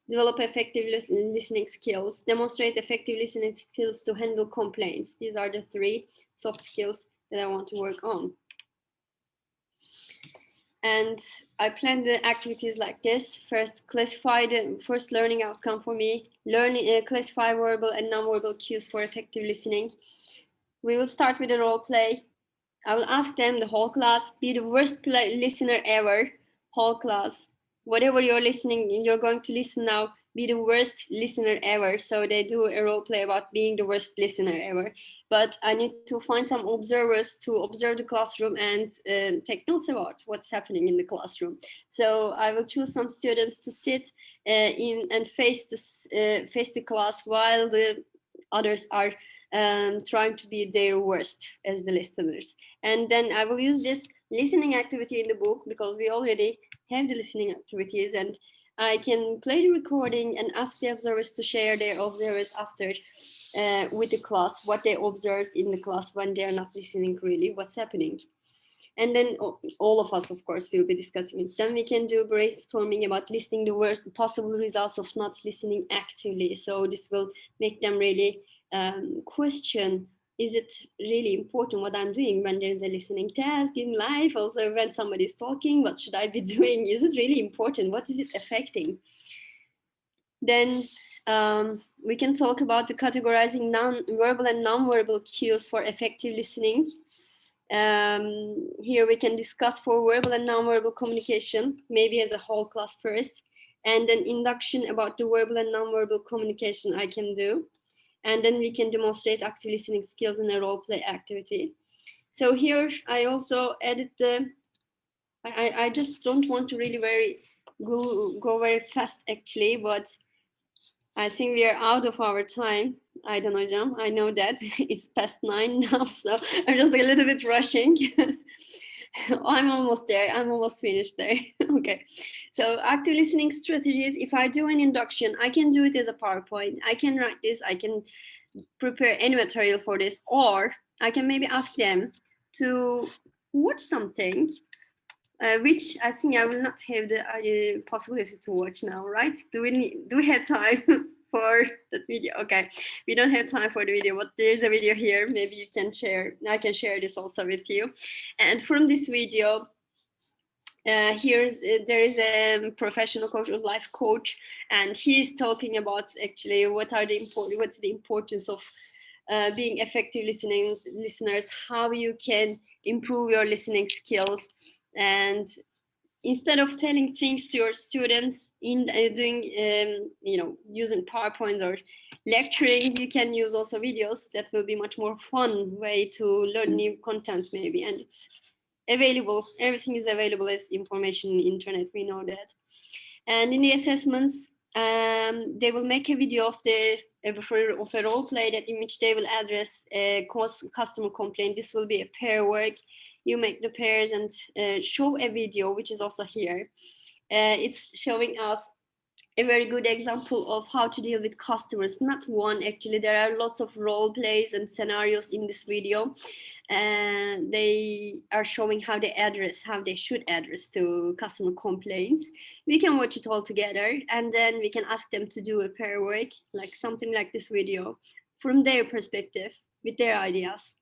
develop effective listening skills, demonstrate effective listening skills to handle complaints. These are the 3 soft skills that I want to work on. And I planned the activities like this. First, classify the first learning outcome for me. Classify verbal and non-verbal cues for effective listening. We will start with a role play. I will ask them, the whole class, be the worst listener ever. Whole class, whatever you're going to listen now, be the worst listener ever. So they do a role play about being the worst listener ever. But I need to find some observers to observe the classroom and take notes about what's happening in the classroom. So I will choose some students to sit in and face the class while the others are trying to be their worst as the listeners. And then I will use this listening activity in the book, because we already have the listening activities, and I can play the recording and ask the observers to share their observers after with the class, what they observed in the class when they're not listening really, what's happening. And then all of us, of course, will be discussing it. Then we can do brainstorming about listing the worst possible results of not listening actively. So this will make them really question, is it really important what I'm doing when there's a listening task in life? Also, when somebody's talking, what should I be doing? Is it really important? What is it affecting? Then we can talk about the categorizing verbal and non-verbal cues for effective listening. Here we can discuss for verbal and non-verbal communication, maybe as a whole class first, and then induction about the verbal and non-verbal communication I can do. And then we can demonstrate active listening skills in a role play activity. So here I also added I just don't want to really go very fast actually, but I think we are out of our time. I don't know, Jam. I know that it's past 9 now, so I'm just a little bit rushing. I'm almost there. I'm almost finished there. Okay. So active listening strategies. If I do an induction, I can do it as a PowerPoint. I can write this. I can prepare any material for this, or I can maybe ask them to watch something, which I think I will not have the possibility to watch now, right? Do we have time for that video? Okay, we don't have time for the video, but there is a video here. Maybe you can share. I can share this also with you. And from this video, there is a professional coach or life coach, and he's talking about actually what's the importance of being effective listeners, how you can improve your listening skills. And instead of telling things to your students in doing using PowerPoint or lecturing, you can use also videos. That will be much more fun way to learn new content maybe, and it's available. Everything is available as information on the internet. We know that. And in the assessments, they will make a video of a role play that in which they will address a customer complaint. This will be a pair work. You make the pairs and show a video, which is also here. It's showing us a very good example of how to deal with customers. Not one, actually, there are lots of role plays and scenarios in this video. And they are showing how they should address to customer complaints. We can watch it all together, and then we can ask them to do a pair work, like something like this video, from their perspective, with their ideas.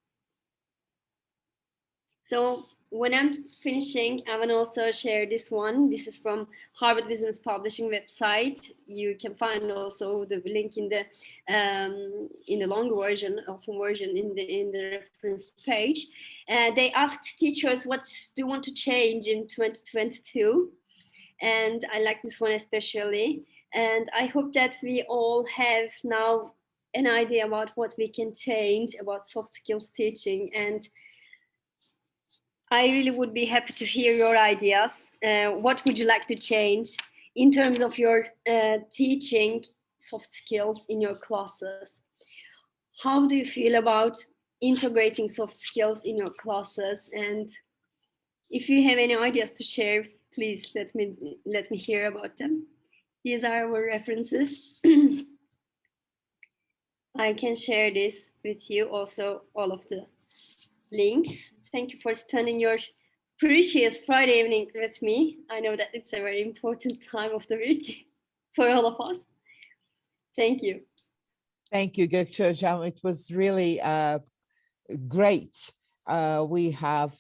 So when I'm finishing, I will also share this one. This is from Harvard Business Publishing website. You can find also the link in the long version, open version in the reference page. They asked teachers, what do you want to change in 2022? And I like this one especially. And I hope that we all have now an idea about what we can change about soft skills teaching. And I really would be happy to hear your ideas. What would you like to change in terms of your teaching soft skills in your classes? How do you feel about integrating soft skills in your classes? And if you have any ideas to share, please let me hear about them. These are our references. I can share this with you, also all of the links. Thank you for spending your precious Friday evening with me. I know that it's a very important time of the week for all of us. Thank you. Thank you, Gökçe. It was really great. We have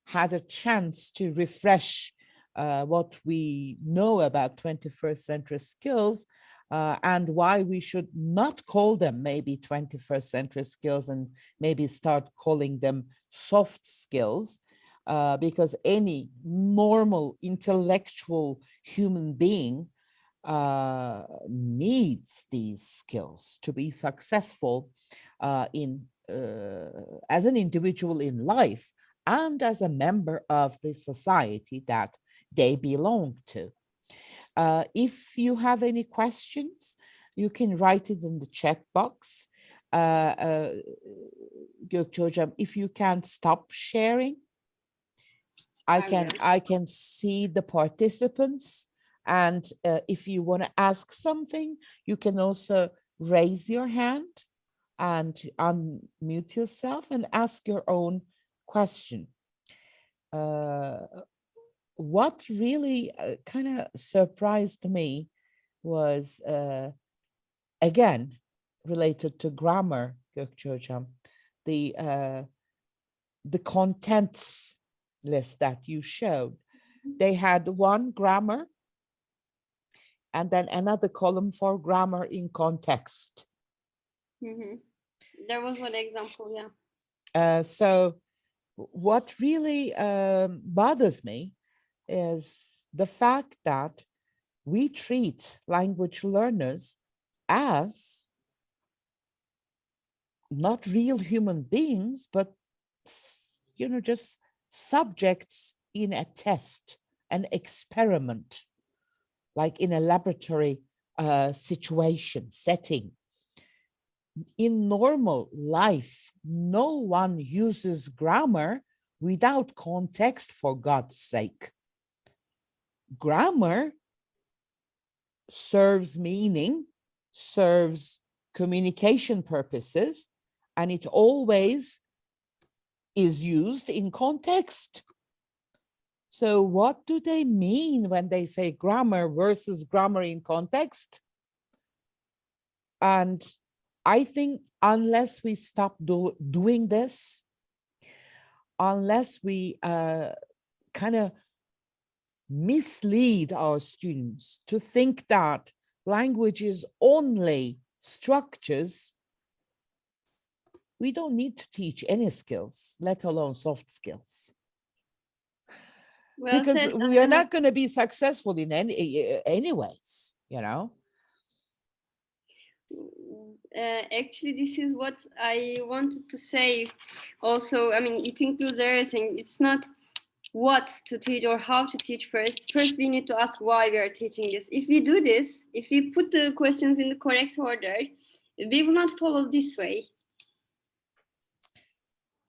had a chance to refresh what we know about 21st century skills and why we should not call them maybe 21st century skills and maybe start calling them soft skills, because any normal intellectual human being needs these skills to be successful as an individual in life and as a member of the society that they belong to. If you have any questions, you can write it in the chat box. Gökçe, if you can stop sharing, I can see the participants. And if you want to ask something, you can also raise your hand and unmute yourself and ask your own question. What really kind of surprised me was, again, related to grammar, Gökçe, the contents list that you showed. They had one grammar and then another column for grammar in context. Mm-hmm. There was one example, yeah. So what really bothers me is the fact that we treat language learners as not real human beings, but, you know, just subjects in a test, an experiment, like in a laboratory situation, setting. In normal life, no one uses grammar without context, for God's sake. Grammar serves meaning, serves communication purposes, and it always is used in context. So what do they mean when they say grammar versus grammar in context? And I think unless we stop doing this, unless we kind of mislead our students to think that language is only structures, we don't need to teach any skills, let alone soft skills. Well because said, we are not going to be successful in anyways, you know. Actually, this is what I wanted to say also. I mean, it includes everything. It's not what to teach or how to teach first. First, we need to ask why we are teaching this. If we do this, if we put the questions in the correct order, we will not follow this way.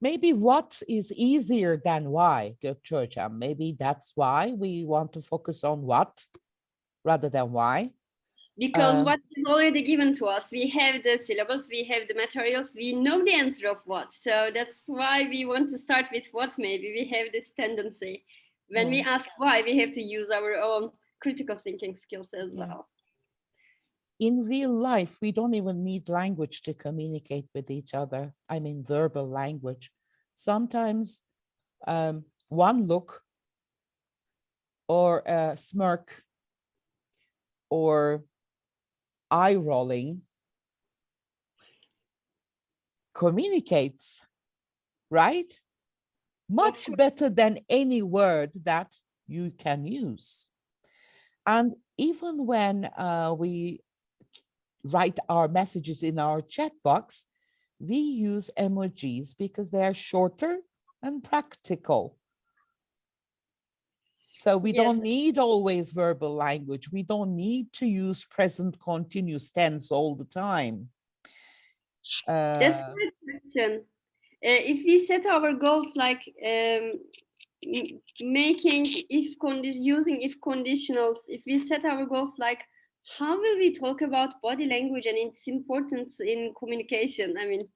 Maybe what is easier than why, Gökçe? Maybe that's why we want to focus on what rather than why. Because what is already given to us, we have the syllabus, we have the materials, we know the answer of what. So that's why we want to start with what. Maybe we have this tendency. When we ask why, we have to use our own critical thinking skills as well. In real life, we don't even need language to communicate with each other. I mean, verbal language. Sometimes one look or a smirk or eye rolling communicates, right? Much better than any word that you can use. And even when we write our messages in our chat box, we use emojis because they are shorter and practical. So we Yes. don't need always verbal language. We don't need to use present continuous tense all the time. That's my question. If we set our goals like making using if conditionals, if we set our goals like, how will we talk about body language and its importance in communication? I mean,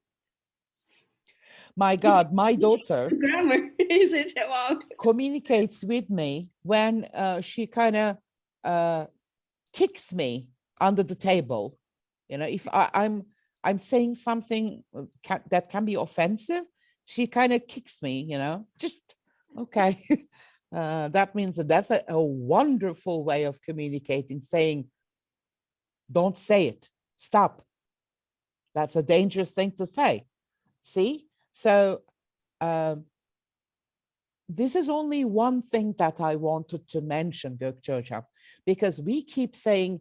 my God, my daughter grammar is it about? communicates with me when she kind of kicks me under the table. You know, if I'm saying something that can be offensive, she kind of kicks me, you know, just okay. That means that's a wonderful way of communicating, saying, don't say it, stop. That's a dangerous thing to say. See? So this is only one thing that I wanted to mention, Gökçe, because we keep saying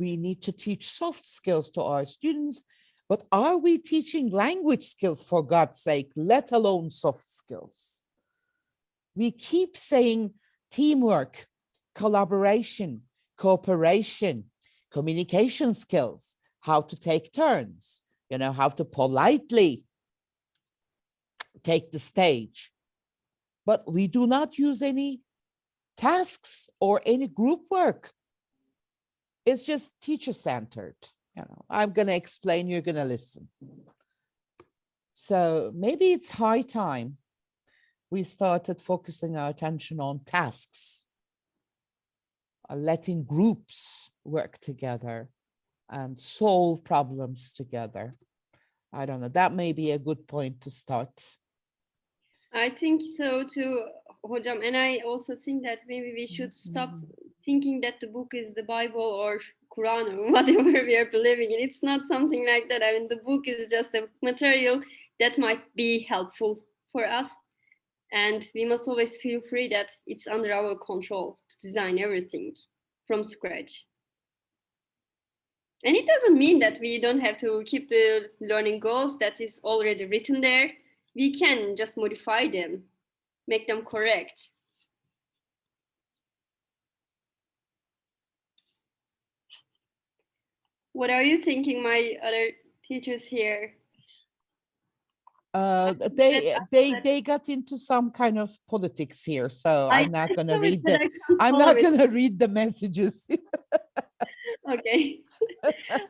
we need to teach soft skills to our students, but are we teaching language skills, for God's sake, let alone soft skills? We keep saying teamwork, collaboration, cooperation, communication skills, how to take turns, you know, how to politely take the stage. But we do not use any tasks or any group work. It's just teacher-centered. You know, I'm going to explain, you're going to listen. So maybe it's high time we started focusing our attention on tasks, letting groups work together and solve problems together. I don't know, that may be a good point to start. I think so too, Hocam. And I also think that maybe we should stop thinking that the book is the Bible or Quran or whatever we are believing in. It's not something like that. I mean, the book is just a material that might be helpful for us. And we must always feel free that it's under our control to design everything from scratch. And it doesn't mean that we don't have to keep the learning goals that is already written there. We can just modify them, make them correct. What are you thinking, my other teachers here? They got into some kind of politics here, so I'm not going to read the read the messages. Okay,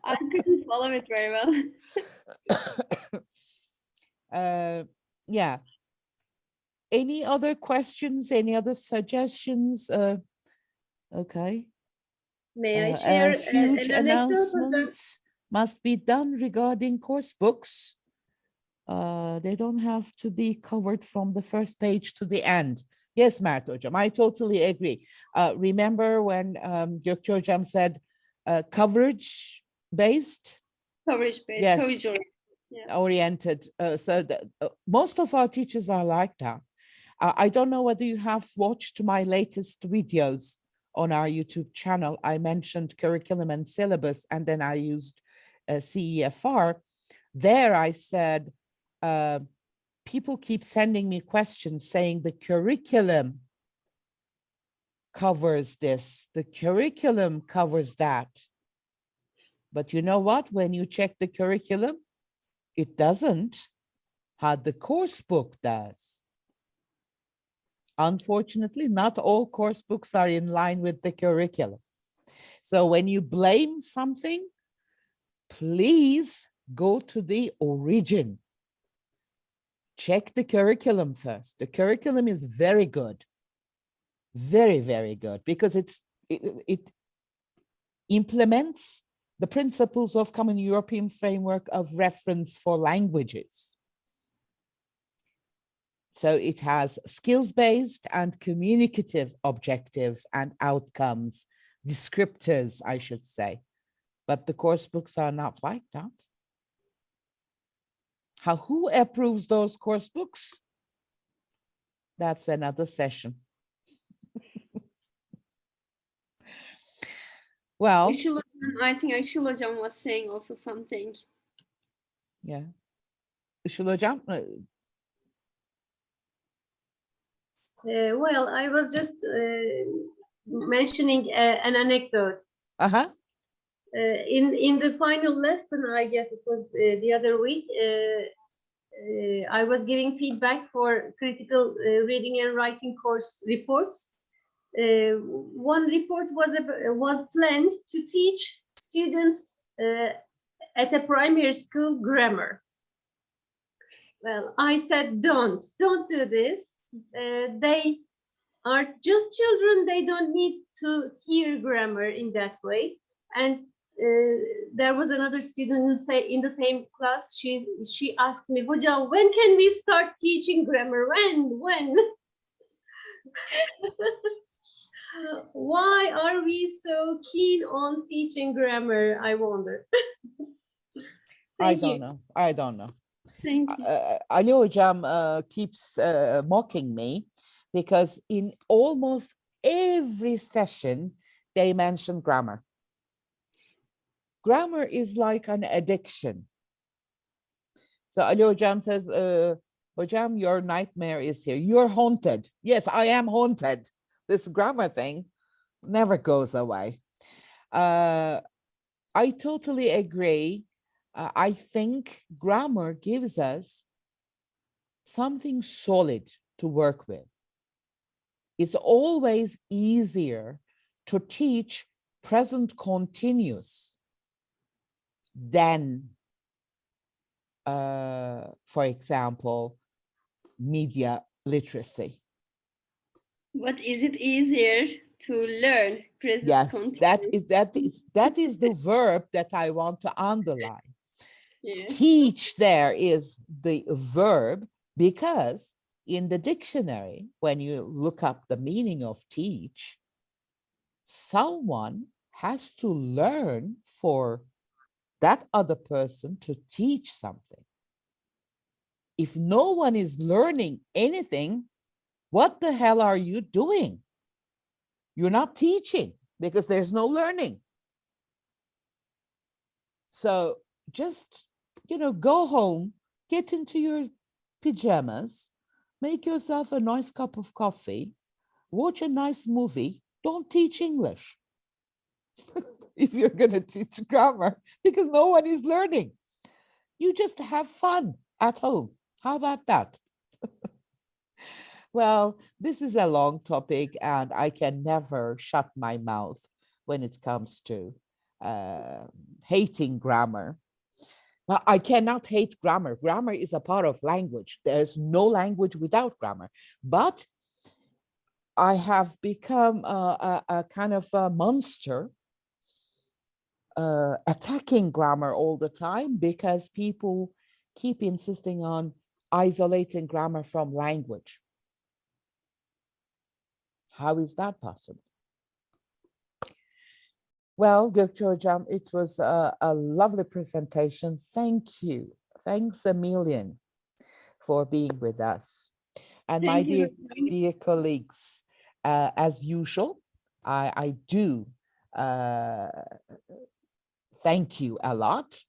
I couldn't follow it very well. Yeah. Any other questions? Any other suggestions? Okay. May I share a huge an anecdote? announcement must be done regarding course books. They don't have to be covered from the first page to the end. Yes, Mert Hocam, I totally agree. Remember when Gökçe Hocam said coverage based? Coverage based, yes, coverage oriented. So most of our teachers are like that. I don't know whether you have watched my latest videos on our YouTube channel. I mentioned curriculum and syllabus, and then I used CEFR. There I said, people keep sending me questions saying the curriculum covers this, the curriculum covers that. But you know what? When you check the curriculum, it doesn't. How the course book does. Unfortunately, not all course books are in line with the curriculum. So when you blame something, please go to the origin. Check the curriculum first. The curriculum is very good. Very, very good, because it implements the principles of Common European Framework of Reference for Languages. So it has skills-based and communicative objectives and outcomes, descriptors, I should say. But the course books are not like that. Who approves those course books? That's another session. Well, I think Işıl Hocam was saying also something. Yeah. Işıl Hocam, Well, I was just mentioning an anecdote. Uh-huh. In the final lesson, I guess it was the other week, I was giving feedback for critical reading and writing course reports. One report was planned to teach students at a primary school grammar. Well, I said, don't do this. They are just children. They don't need to hear grammar in that way. And there was another student in the same class. She asked me, Hocam, when can we start teaching grammar? When? Why are we so keen on teaching grammar? I wonder. I don't know. Thank you. Ali Hocam keeps mocking me because in almost every session, they mention grammar. Grammar is like an addiction. So Ali Hocam says, Hocam, your nightmare is here. You're haunted. Yes, I am haunted. This grammar thing never goes away. I totally agree. I think grammar gives us something solid to work with. It's always easier to teach present continuous than, for example, media literacy. But is it easier to learn present Yes, continuous? that is the verb that I want to underline. Yeah. Teach there is the verb, because in the dictionary, when you look up the meaning of teach, someone has to learn for that other person to teach something. If no one is learning anything, what the hell are you doing? You're not teaching because there's no learning. So just, go home, get into your pajamas, make yourself a nice cup of coffee, watch a nice movie. Don't teach English if you're going to teach grammar, because no one is learning. You just have fun at home. How about that? Well, this is a long topic, and I can never shut my mouth when it comes to hating grammar. Well, I cannot hate grammar. Grammar is a part of language. There's no language without grammar. But I have become a kind of a monster attacking grammar all the time because people keep insisting on isolating grammar from language. How is that possible? Well, Gökçe Hocam, it was a lovely presentation. Thank you. Thanks a million for being with us. And my dear colleagues, as usual, I do thank you a lot.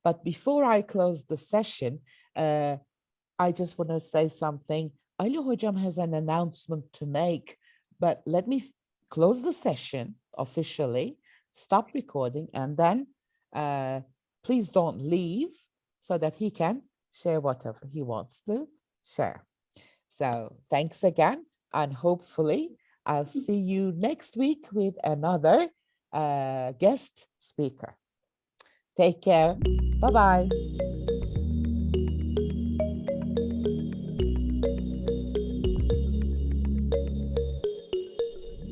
But before I close the session, I just want to say something. Ali Hocam has an announcement to make, but let me close the session officially, stop recording, and then please don't leave so that he can share whatever he wants to share. So thanks again, and hopefully I'll see you next week with another guest speaker. Take care. Bye-bye.